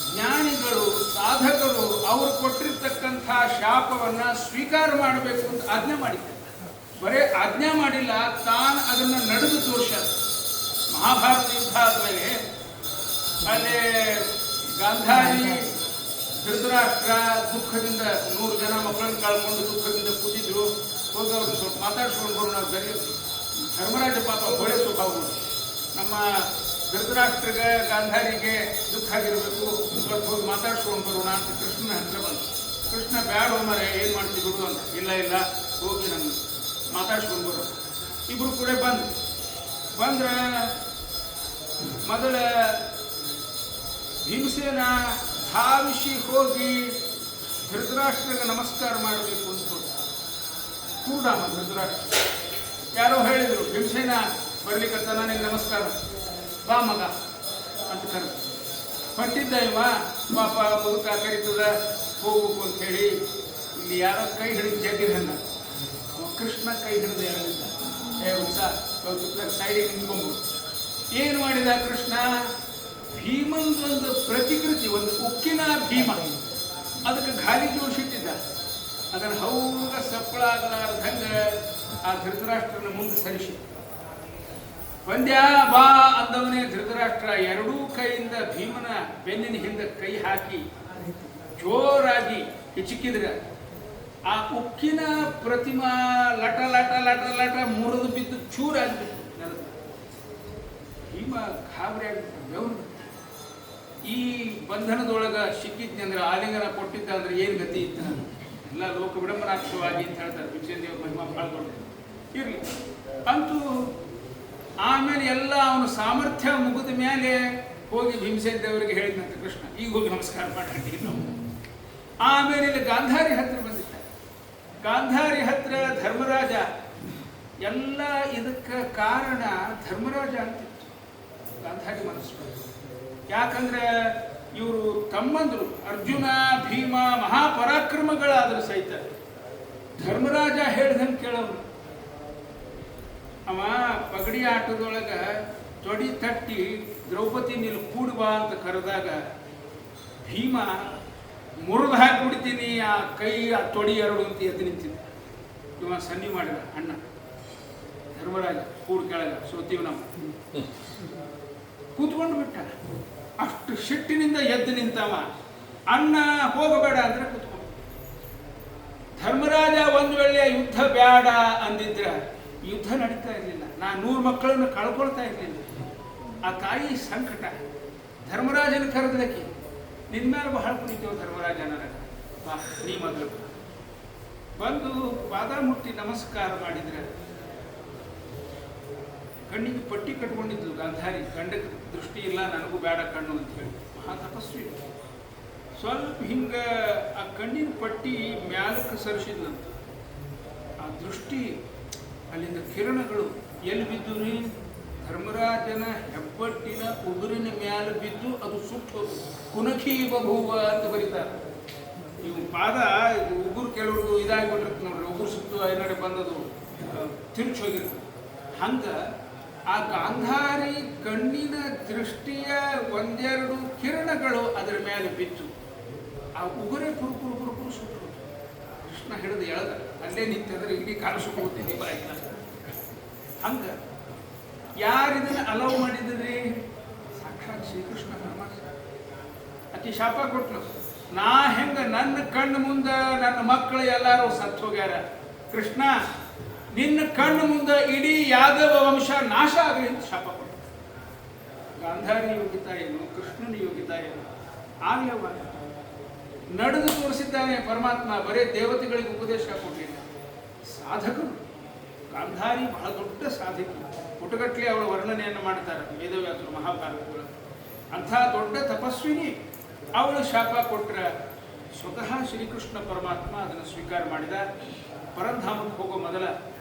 Speaker 1: ಜ್ಞಾನಿಗಳು, ಸಾಧಕರು ಅವರು ಕೊಟ್ಟಿರ್ತಕ್ಕಂಥ ಶಾಪವನ್ನ ಸ್ವೀಕಾರ ಮಾಡಬೇಕು ಅಂತ ಆಜ್ಞೆ ಮಾಡಿದ್ದಾರೆ. ಬರೇ ಆಜ್ಞೆ ಮಾಡಿಲ್ಲ, ತಾನು ಅದನ್ನ ನಡೆದು ತೋರ್ಸ. ಮಹಾಭಾರತ ಯುದ್ಧ ಆದ್ಮೇಲೆ ಅಲ್ಲಿ ಗಾಂಧಾರಿ ಧೃತರಾಷ್ಟ್ರ ದುಃಖದಿಂದ 100 ಜನ ಮಕ್ಕಳನ್ನು ಕಳ್ಕೊಂಡು ದುಃಖದಿಂದ ಕೂತಿದ್ರು. ಹೋಗಿ ಅವ್ರನ್ನ ಸ್ವಲ್ಪ ಮಾತಾಡ್ಸ್ಕೊಂಡು ಬರೋಣ. ಬರೀ ಧರ್ಮರಾಜ ಪಾಪ ಹೊಳೆ ಸ್ವಭಾವಗಳು. ನಮ್ಮ ಧೃತರಾಷ್ಟ್ರಿಗೆ ಗಾಂಧಾರಿಗೆ ದುಃಖ ಆಗಿರಬೇಕು, ಸ್ವಲ್ಪ ಹೋಗಿ ಮಾತಾಡ್ಸ್ಕೊಂಡು ಬರೋಣ ಅಂತ ಕೃಷ್ಣನ ಹತ್ರ ಬಂತು. ಕೃಷ್ಣ ಬ್ಯಾಡ ಮರೆ ಏನು ಮಾಡ್ತೀವಿ ಬಿಡು ಅಂತ. ಇಲ್ಲ ಇಲ್ಲ ಹೋಗಿ ನನ್ನ ಮಾತಾಡ್ಸ್ಕೊಂಡು ಬರೋಣ. ಇಬ್ರು ಕೂಡ ಬಂದ್ರೆ ಮೊದಲ ಭೀಮಸೇನ ಧಾವಿಸಿ ಹೋಗಿ ಧೃತರಾಷ್ಟ್ರಿಗೆ ನಮಸ್ಕಾರ ಮಾಡಬೇಕು ಅಂತ ಕೂಡಾಮ ಧೃತರಾಷ್ಟ್ರ. ಯಾರೋ ಹೇಳಿದರು ಭೀಮಸೇನ ಬರ್ಲಿಕ್ಕತ್ತ ನನಗೆ ನಮಸ್ಕಾರ ಬಾ ಮಗ ಅಂತ ಕರೆದು ಹೊಟ್ಟಿದ್ದ ಇವ ಪಾಪ ಮುದುಕ ಕರೀತದ ಹೋಗ್ಬೇಕು ಅಂತ ಹೇಳಿ ಇಲ್ಲಿ ಯಾರೋ ಕೈ ಹಿಡಿದು ಜಗ್ಗಿರಲ್ಲ. ಕೃಷ್ಣ ಕೈ ಹಿಡಿದು ಹೇಳಿದ್ದ ಸೈಡಿಗೆ ನಿಂತ್ಕೊಂಡ್ಬಿಡು. ಏನು ಮಾಡಿದ ಕೃಷ್ಣ? ಭೀಮಂದೊಂದು ಪ್ರತಿಕೃತಿ, ಒಂದು ಉಕ್ಕಿನ ಭೀಮ, ಅದಕ್ಕೆ ಗಾಲಿ ಜೋಡಿಸಿಟ್ಟಿದ್ದ. ಅದನ್ನು ಹೌಗ ಸಪ್ಪಳ ಆಗಲಾರ್ದಂಗ ಆ ಧೃತರಾಷ್ಟ್ರನ ಮುಂದೆ ಸರಿಸಿ ಪಂದ್ಯ ಬಾ ಅಂದವನೇ ಧೃತರಾಷ್ಟ್ರ ಎರಡೂ ಕೈಯಿಂದ ಭೀಮನ ಬೆನ್ನಿನ ಹಿಂದೆ ಕೈ ಹಾಕಿ ಜೋರಾಗಿ ಹಿಚಿಕಿದ್ರೆ ಆ ಉಕ್ಕಿನ ಪ್ರತಿಮಾ ಲಟ ಲಟ ಲಟ ಲಟ ಮುರಿದು ಬಿದ್ದು ಚೂರಾಗಿಬಿಟ್ಟು ನೆಲದ. ಭೀಮ ಗಾಬರಿ ಆಗಿಬಿಟ್ಟು ಬೆವರು. ಈ ಬಂಧನದೊಳಗ ಸಿಕ್ಕಿದ್ನಂದ್ರೆ ಆಲಿಂಗನ ಕೊಟ್ಟಿದ್ದ ಅಂದ್ರೆ ಏನು ಗತಿ ಇತ್ತು? ನಾನು ಎಲ್ಲ ಲೋಕ ವಿಡಂಬನಾಕ್ಷವಾಗಿ ಅಂತ ಹೇಳ್ತಾರೆ. ವಿಜಯನ್ ದೇವ್ರ ಮಹಿಮಾ ಭಾಳ ದೊಡ್ಡದು ಇರಲಿ ಅಂತೂ. ಆಮೇಲೆ ಎಲ್ಲ ಅವನ ಸಾಮರ್ಥ್ಯ ಮುಗಿದ ಮೇಲೆ ಹೋಗಿ ಭೀಮಸೇನ ದೇವರಿಗೆ ಹೇಳಿದಂತೆ ಕೃಷ್ಣ, ಈಗ ಹೋಗಿ ನಮಸ್ಕಾರ ಮಾಡಿ ನಾವು. ಆಮೇಲೆ ಇಲ್ಲಿ ಗಾಂಧಾರಿ ಹತ್ರ ಬಂದಿದ್ದ. ಗಾಂಧಾರಿ ಹತ್ರ ಧರ್ಮರಾಜ. ಎಲ್ಲ ಇದಕ್ಕೆ ಕಾರಣ ಧರ್ಮರಾಜ ಅಂತಿತ್ತು ಗಾಂಧಾರಿ ಮನಸ್ಸು. ಯಾಕಂದ್ರೆ ಇವರು ತಮ್ಮಂದ್ರು ಅರ್ಜುನ ಭೀಮ ಮಹಾಪರಾಕ್ರಮಗಳಾದರೂ ಸಹಿತ ಧರ್ಮರಾಜ ಹೇಳ್ದಂಗೆ ಕೇಳೋರು. ಅವ ಪಗಡಿ ಆಟದೊಳಗ ತೊಡಿ ತಟ್ಟಿ ದ್ರೌಪದಿ ನೀನು ಕೂಡುವ ಅಂತ ಕರೆದಾಗ ಭೀಮ ಮುರಿದು ಹಾಕಿಬಿಡ್ತೀನಿ ಆ ಕೈ ಆ ತೊಡಿ ಎರಡು ಅಂತ ಎದ್ದು ನಿಂತಿದ್ದ. ಇವ ಸನ್ನಿ ಮಾಡಿದ ಅಣ್ಣ ಧರ್ಮರಾಜ ಕೂಡು ಕೆಳಗ ಸೋತೀವಿ ನಾವು ಕೂತ್ಕೊಂಡು ಬಿಟ್ಟ. ಅಷ್ಟು ಸಿಟ್ಟಿನಿಂದ ಎದ್ದು ನಿಂತವ. ಅಣ್ಣ ಹೋಗಬೇಡ ಅಂದ್ರೆ ಕೂತ್ಕೊಂಡು. ಧರ್ಮರಾಜ ಒಂದು ವೇಳೆ ಯುದ್ಧ ಬೇಡ ಅಂದಿದ್ರ ಯುದ್ಧ ನಡೀತಾ ಇರಲಿಲ್ಲ. ನಾ 100 ಮಕ್ಕಳನ್ನು ಕಳ್ಕೊಳ್ತಾ ಇರಲಿಲ್ಲ. ಆ ತಾಯಿ ಸಂಕಟ. ಧರ್ಮರಾಜನ ಕರೆದಕ್ಕೆ ನಿನ್ನ ಮೇಲೆ ಬಹಳ ಕುಣಿತೇವೆ ಧರ್ಮರಾಜ ನನಗೆ ಬಾ ನೀ ಮೊದಲು ಬಂದು ಪಾದ ಮುಟ್ಟಿ ನಮಸ್ಕಾರ ಮಾಡಿದ್ರೆ ಕಣ್ಣಿಗೆ ಪಟ್ಟಿ ಕಟ್ಕೊಂಡಿದ್ದು ಗಾಂಧಾರಿ. ಗಂಡಕ್ಕೆ ದೃಷ್ಟಿ ಇಲ್ಲ, ನನಗೂ ಬೇಡ ಕಣ್ಣು ಅಂತ ಹೇಳಿ ಮಹಾ ತಪಸ್ವಿ. ಸ್ವಲ್ಪ ಹಿಂಗ ಆ ಕಣ್ಣಿನ ಪಟ್ಟಿ ಮ್ಯಾಲಕ್ಕೆ ಸರಿಸಿದ್ನಂತ. ಆ ದೃಷ್ಟಿ ಅಲ್ಲಿಂದ ಕಿರಣಗಳು ಎಲ್ಲಿ ಬಿದ್ದು ರೀ? ಧರ್ಮರಾಜನ ಹೆಬ್ಬಟ್ಟಿನ ಉಗುರಿನ ಮ್ಯಾಲ ಬಿದ್ದು ಅದು ಸುಟ್ಟು ಕುನಖಿ ಬಭುವ ಅಂತ ಬರೀತಾರೆ. ಇವು ಪಾದ ಉಗುರು ಕೆಲವ್ರಿಗೂ ಇದಾಗಿಬಿಟ್ಟಿರುತ್ತೆ ನೋಡ್ರಿ, ಉಗುರು ಸುತ್ತು ಐನಡೆ ಬಂದದು ತಿರುಚಿ ಹೋಗಿರ್ತದೆ. ಹಂಗೆ ಆ ಗಾಂಧಾರಿ ಕಣ್ಣಿನ ದೃಷ್ಟಿಯ ಒಂದೆರಡು ಕಿರಣಗಳು ಅದರ ಮೇಲೆ ಬಿದ್ದು ಆ ಉಗುರೇ ಕುರುಕುರು ಕುರುಕುರು ಸುಟ್ಟು ಕೃಷ್ಣ ಹಿಡಿದು ಎಳೆದ. ಅಲ್ಲೇ ನಿಂತಿದ್ರೆ ಇಡೀ ಕಾಲು ಸುಟ್ಕೋತೀನಿ ಬಾಯಿಲ್ಲ. ಹಂಗೆ ಯಾರಿದನ್ನು ಅಲೌ ಮಾಡಿದ್ರಿ? ಸಾಕ್ಷಾತ್ ಶ್ರೀಕೃಷ್ಣ ಪರಮಾತ್ಮ. ಅತಿ ಶಾಪ ಕೊಟ್ಟರು. ನಾ ಹೆಂಗ ನನ್ನ ಕಣ್ಣು ಮುಂದೆ ನನ್ನ ಮಕ್ಕಳು ಎಲ್ಲರೂ ಸತ್ತು ಹೋಗ್ಯಾರ, ಕೃಷ್ಣ ನಿನ್ನ ಕಣ್ಣು ಮುಂದೆ ಇಡೀ ಯಾದವ ವಂಶ ನಾಶ ಆಗಲಿ ಅಂತ ಶಾಪ ಕೊಟ್ಟರು. ಗಾಂಧಾರಿ ಯೋಗಿತಾ ಏನು, ಕೃಷ್ಣನ ಯೋಗಿತಾ ಏನು? ಆಗ್ಲವ ನಡೆದು ತೋರಿಸಿದ್ದಾನೆ ಪರಮಾತ್ಮ. ಬರೇ ದೇವತೆಗಳಿಗೆ ಉಪದೇಶ ಕೊಟ್ಟಿಲ್ಲ, ಸಾಧಕರು. ಗಾಂಧಾರಿ ಬಹಳ ದೊಡ್ಡ ಸಾಧಕಿ. ಪುಟಗಟ್ಟಲೆ ಅವಳ ವರ್ಣನೆಯನ್ನು ಮಾಡ್ತಾರೆ ವೇದವ್ಯಾಸರು ಮಹಾಭಾರತಗಳು. ಅಂಥ ದೊಡ್ಡ ತಪಸ್ವಿನಿ ಅವಳು ಶಾಪ ಕೊಟ್ಟರೆ ಸ್ವತಃ ಶ್ರೀಕೃಷ್ಣ ಪರಮಾತ್ಮ ಅದನ್ನು ಸ್ವೀಕಾರ ಮಾಡಿದ. ಪರಂಧಾಮಕ್ಕೆ ಹೋಗೋ ಮೊದಲ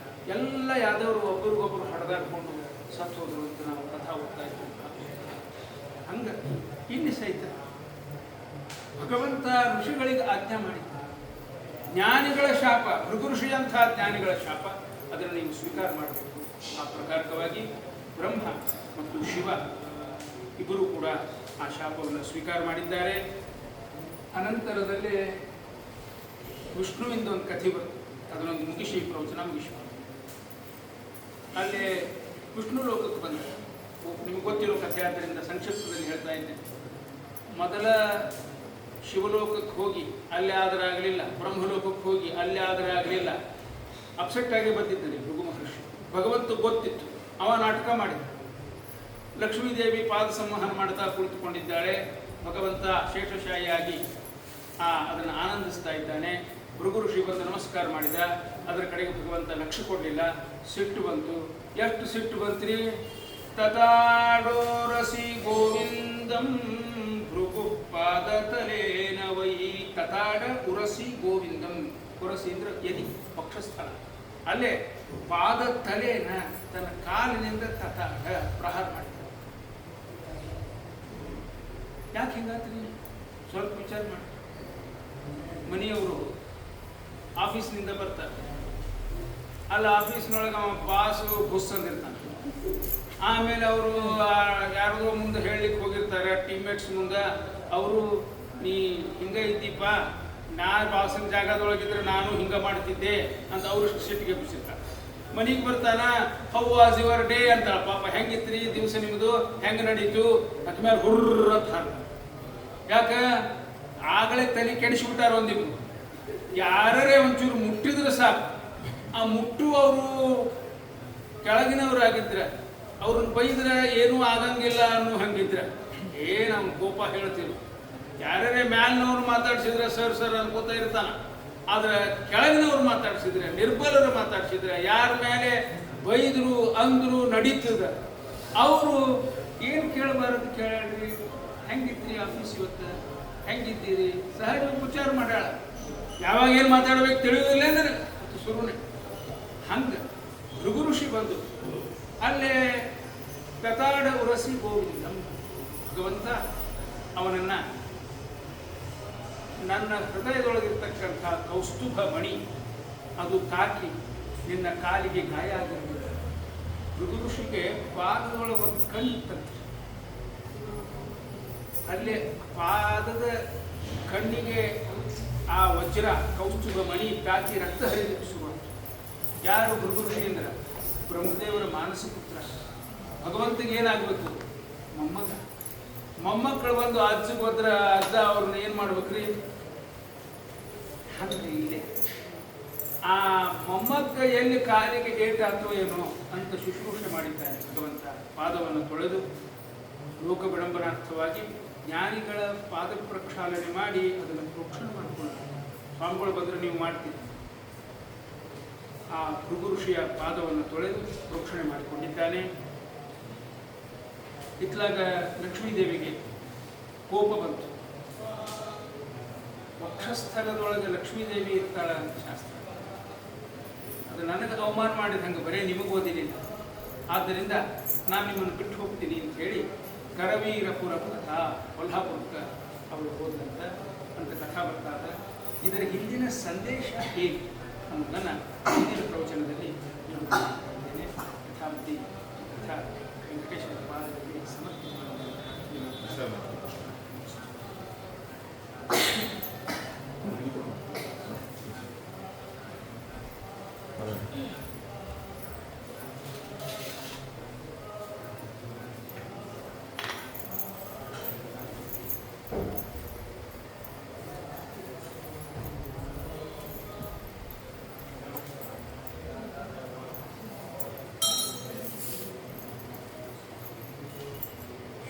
Speaker 1: ಎಲ್ಲ ಯಾದವರು ಒಬ್ಬರಿಗೊಬ್ಬರು ಹಡೆದಾಡ್ಕೊಂಡು ಸತ್ತು ಹೋದ್ರು ಅಂತ ನಾವು ಕಥಾ ಓದ್ತಾ ಇದ್ದೀವಿ. ಹಂಗೆ ಇಲ್ಲಿ ಸಹಿತ ಭಗವಂತ ಋಷಿಗಳಿಗೆ ಆಜ್ಞೆ ಮಾಡಿದ್ದ. ಜ್ಞಾನಿಗಳ ಶಾಪ, ಭೃಗು ಋಷಿಯಂಥ ಜ್ಞಾನಿಗಳ ಶಾಪ, ಅದನ್ನು ನೀವು ಸ್ವೀಕಾರ ಮಾಡಬೇಕು. ಆ ಪ್ರಕಾರಕವಾಗಿ ಬ್ರಹ್ಮ ಮತ್ತು ಶಿವ ಇಬ್ಬರು ಕೂಡ ಆ ಶಾಪವನ್ನು ಸ್ವೀಕಾರ ಮಾಡಿದ್ದಾರೆ. ಅನಂತರದಲ್ಲಿ ವಿಷ್ಣುವಿಂದ ಒಂದು ಕಥೆ ಬರುತ್ತೆ, ಅದನ್ನೊಂದು ಮುಗಿಸಿ ಪ್ರವಚನ ಮುಗಿಸಿ. ಅಲ್ಲಿ ವಿಷ್ಣು ಲೋಕಕ್ಕೆ ಬಂದ. ನಿಮಗೆ ಗೊತ್ತಿರೋ ಕಥೆ ಆದ್ದರಿಂದ ಸಂಕ್ಷಿಪ್ತದಲ್ಲಿ ಹೇಳ್ತಾ ಇದ್ದೇನೆ. ಮೊದಲ ಶಿವಲೋಕಕ್ಕೆ ಹೋಗಿ ಅಲ್ಲಿ ಆದರೆ ಆಗಲಿಲ್ಲ, ಬ್ರಹ್ಮಲೋಕಕ್ಕೆ ಹೋಗಿ ಅಲ್ಲಿ ಆದರೆ ಆಗಲಿಲ್ಲ, ಅಪ್ಸೆಟ್ ಆಗಿ ಬಂದಿದ್ದಾನೆ ಭೃಗು ಮಹರ್ಷಿ. ಭಗವಂತ ಗೊತ್ತಿತ್ತು, ಅವ ನಾಟಕ ಮಾಡಿದ. ಲಕ್ಷ್ಮೀದೇವಿ ಪಾದ ಸಂವಹನ ಮಾಡ್ತಾ ಕುಳಿತುಕೊಂಡಿದ್ದಾಳೆ. ಭಗವಂತ ಶೇಷಶಾಹಿಯಾಗಿ ಅದನ್ನು ಆನಂದಿಸ್ತಾ ಇದ್ದಾನೆ. ಭೃಗು ಋಷಿ ಬಂದು ನಮಸ್ಕಾರ ಮಾಡಿದ. ಅದರ ಕಡೆಗೆ ಭಗವಂತ ಲಕ್ಷ್ಯ ಕೊಡಲಿಲ್ಲ. ಸಿಟ್ಟು ಬಂತು. ಎಷ್ಟು ಸಿಟ್ಟು ಬಂತ್ರಿ? ತತಾಡೋರಸಿ ಗೋವಿಂದಂ ಭೃಗು ಪಾದತಲೇನ ವೈ. ತತಾಡ ಉರಸಿ ಗೋವಿಂದಂ. ಉರಸಿ ಅಂದ್ರೆ ಎದಿ, ಪಕ್ಷಸ್ಥಳ. ಅಲ್ಲೇ ಪಾದ ತಲೆನ ತನ್ನ ಕಾಲಿನಿಂದ ತತಾಡ ಪ್ರಹಾರ ಮಾಡಿದ. ಯಾಕೆ ಹಿಂಗಾತ್ರಿ? ಸ್ವಲ್ಪ ವಿಚಾರ ಮಾಡಿ. ಮನೆಯವರು ಆಫೀಸ್ನಿಂದ ಬರ್ತಾರೆ. ಅಲ್ಲ ಆಫೀಸ್ನೊಳಗೆ ಅವ ಬಾಸು ಬುಸ್ ಅಂದಿರ್ತಾನೆ. ಆಮೇಲೆ ಅವರು ಯಾರಿಗೋ ಮುಂದೆ ಹೇಳಲಿಕ್ಕೆ ಹೋಗಿರ್ತಾರೆ, ಟೀಮ್ಮೇಟ್ಸ್ ಮುಂದೆ. ಅವರು ನೀ ಹಿಂಗೆ ಇದ್ದೀಪ, ನಾ ಬಾಸಿನ ಜಾಗದೊಳಗಿದ್ರೆ ನಾನು ಹಿಂಗೆ ಮಾಡ್ತಿದ್ದೆ ಅಂತ ಅವರು ಸಿಟ್ಟಿಗೆ ಬಿಸಿರ್ತಾರೆ. ಮನೆಗೆ ಬರ್ತಾನ, ಹೌ ವಾಸ್ ಯುವರ್ ಡೇ ಅಂತಾಳ. ಪಾಪ ಹೆಂಗಿತ್ರಿ ದಿವಸ ನಿಮ್ಮದು, ಹೆಂಗೆ ನಡೀತು ಅಂತ ಮೇಲೆ ಹುರ್ರ ಅಂತ ಹಾಡ್ತಾನೆ. ಯಾಕೆ? ಆಗಲೇ ತಲೆ ಕೆಡಿಸ್ಬಿಟ್ಟಾರ. ಒಂದಿಬ್ರು ಯಾರೇ ಒಂಚೂರು ಮುಟ್ಟಿದ್ರೆ ಸಾಕು, ಆ ಮುಟ್ಟುವವರು ಕೆಳಗಿನವರಾಗಿದ್ರೆ ಅವ್ರನ್ನ ಬೈದ್ರೆ ಏನೂ ಆಗಂಗಿಲ್ಲ ಅನ್ನೋ ಹಂಗಿದ್ರೆ ನಾವು ಕೋಪ ಹೇಳ್ತೀವಿ. ಯಾರೇ ಮ್ಯಾಲಿನವ್ರು ಮಾತಾಡ್ಸಿದ್ರೆ ಸರ್ ಸರ್ ಅನ್ಕೋತಾ ಇರ್ತಾನ. ಆದ್ರೆ ಕೆಳಗಿನವ್ರು ಮಾತಾಡ್ಸಿದ್ರೆ, ನಿರ್ಬಲರು ಮಾತಾಡ್ಸಿದ್ರೆ, ಯಾರ ಮೇಲೆ ಬೈದ್ರು ಅಂದ್ರು ನಡೀತದ. ಅವರು ಏನು ಕೇಳಬಾರದು ಕೇಳ್ರಿ, ಹೆಂಗಿದ್ರಿ ಆಫೀಸ್ ಇವತ್ತು, ಹೆಂಗಿದ್ದೀರಿ, ಸಹಜ ಉಪಚಾರ ಮಾಡ್ಯಾಳ. ಯಾವಾಗ ಏನು ಮಾತಾಡ್ಬೇಕು ತಿಳಿಯೋದಿಲ್ಲ ಅಂದ್ರೆ ಶುರುನೇ ಹಂಗೆ. ಭೃಗು ಋಷಿ ಬಂದು ಅಲ್ಲೇ ಕತಾಡ ಉರಸಿ ಗೋವಿಂದ. ಭಗವಂತ ಅವನನ್ನ ನನ್ನ ಹೃದಯದೊಳಗಿರ್ತಕ್ಕಂಥ ಕೌಸ್ತುಭ ಮಣಿ ಅದು ತಾಕಿ ನಿನ್ನ ಕಾಲಿಗೆ ಗಾಯ ಆಗಿರಲಿಲ್ಲ. ಭೃಗು ಋಷಿಗೆ ಪಾದದೊಳಗೆ ಒಂದು ಕಣ್ಣಿತ್ತಂತೆ. ಅಲ್ಲೇ ಪಾದದ ಕಣ್ಣಿಗೆ ಆ ವಜ್ರ ಕೌಸ್ತುಭ ಮಣಿ ತಾಕಿ ರಕ್ತ ಹರಿಲಿಕ್ಕೆ ಶುರುವಾಯಿತು. ಯಾರು? ಭೃಗು ಋಷಿ ಅಂದ್ರೆ ಬ್ರಹ್ಮದೇವರ ಮಾನಸ ಪುತ್ರ. ಭಗವಂತಗೆ ಏನಾಗಬೇಕು? ಮೊಮ್ಮಗ. ಮೊಮ್ಮಕ್ಕಳು ಬಂದು ಅಜ್ಜಿಗೆ ಹೋದ್ರ ಅಜ್ಜ ಅವ್ರನ್ನ ಏನು ಮಾಡ್ಬೇಕ್ರಿ? ಹಂಗೆ ಇಲ್ಲೇ ಆ ಮೊಮ್ಮಕ್ಕ ಎಲ್ಲಿ ಕಾಲಿಗೆ ಏಟಾತೋ ಏನೋ ಅಂತ ಶುಶ್ರೂಷೆ ಮಾಡಿದ್ದಾನೆ ಭಗವಂತ. ಪಾದವನ್ನು ತೊಳೆದು ಲೋಕ ವಿಡಂಬನಾರ್ಥವಾಗಿ ಜ್ಞಾನಿಗಳ ಪಾದ ಪ್ರಕ್ಷಾಲನೆ ಮಾಡಿ ಅದನ್ನು ಪ್ರೋಕ್ಷಣೆ ಮಾಡಿಕೊಂಡು, ಸ್ವಾಮಿಗಳು ಬಂದರೆ ನೀವು ಮಾಡ್ತೀರಿ. ಆ ಭೃಗು ಋಷಿಯ ಪಾದವನ್ನು ತೊಳೆದು ಪ್ರೋಕ್ಷಣೆ ಮಾಡಿಕೊಂಡಿದ್ದಾನೆ. ಇತ್ಲಾಗ ಲಕ್ಷ್ಮೀದೇವಿಗೆ ಕೋಪ ಬಂತು. ವಕ್ಷಸ್ಥಲದೊಳಗೆ ಲಕ್ಷ್ಮೀದೇವಿ ಇರ್ತಾಳ ಅಂತ ಶಾಸ್ತ್ರ. ಅದು ನನಗೆ ಅವಮಾನ ಮಾಡಿದ ಹಂಗೆ ಬರೇ ನಿಮಗೆ ಓದಿಲಿಲ್ಲ. ಆದ್ದರಿಂದ ನಾನು ನಿಮ್ಮನ್ನು ಬಿಟ್ಟು ಹೋಗ್ತೀನಿ ಅಂತ ಹೇಳಿ ಕರವೀರಪುರ ಕಥಾ ಕೊಲ್ಹಾಪುರಕ್ಕೆ ಅವರು ಹೋದಂತ ಅಂತ ಕಥಾ ಬರ್ತಾದ. ಇದರ ಹಿಂದಿನ ಸಂದೇಶ ಏನು ಅನ್ನೋದನ್ನು ಹಿಂದಿನ ಪ್ರವಚನದಲ್ಲಿ ಇರುತ್ತೇನೆ. ಯಥಾಮತಿ ಕಥಾ ವೆಂಕಟೇಶ್ವರ ಪಾದದಲ್ಲಿ ಸಮರ್ಪಣೆ.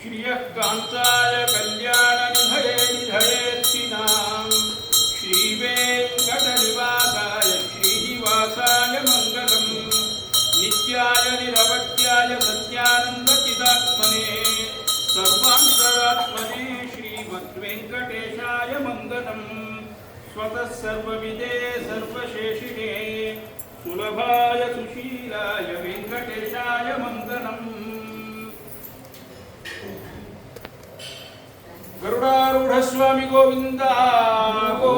Speaker 1: श्रियः कान्ताय कल्याणनिधये निधयेत्सिनां श्रीवेङ्कटनिवासाय श्रीनिवासाय मङ्गलम् नित्याय निरवध्याय सत्यानन्दचिदात्मने सर्वान्तरात्मने श्रीमद्वेङ्कटेशाय मङ्गलम् स्वतः सर्वविदे सर्वशेषिणे सुलभाय सुशीलाय वेङ्कटेशाय मङ्गलम् गरुडारूढ़ स्वामी गोविंदा गो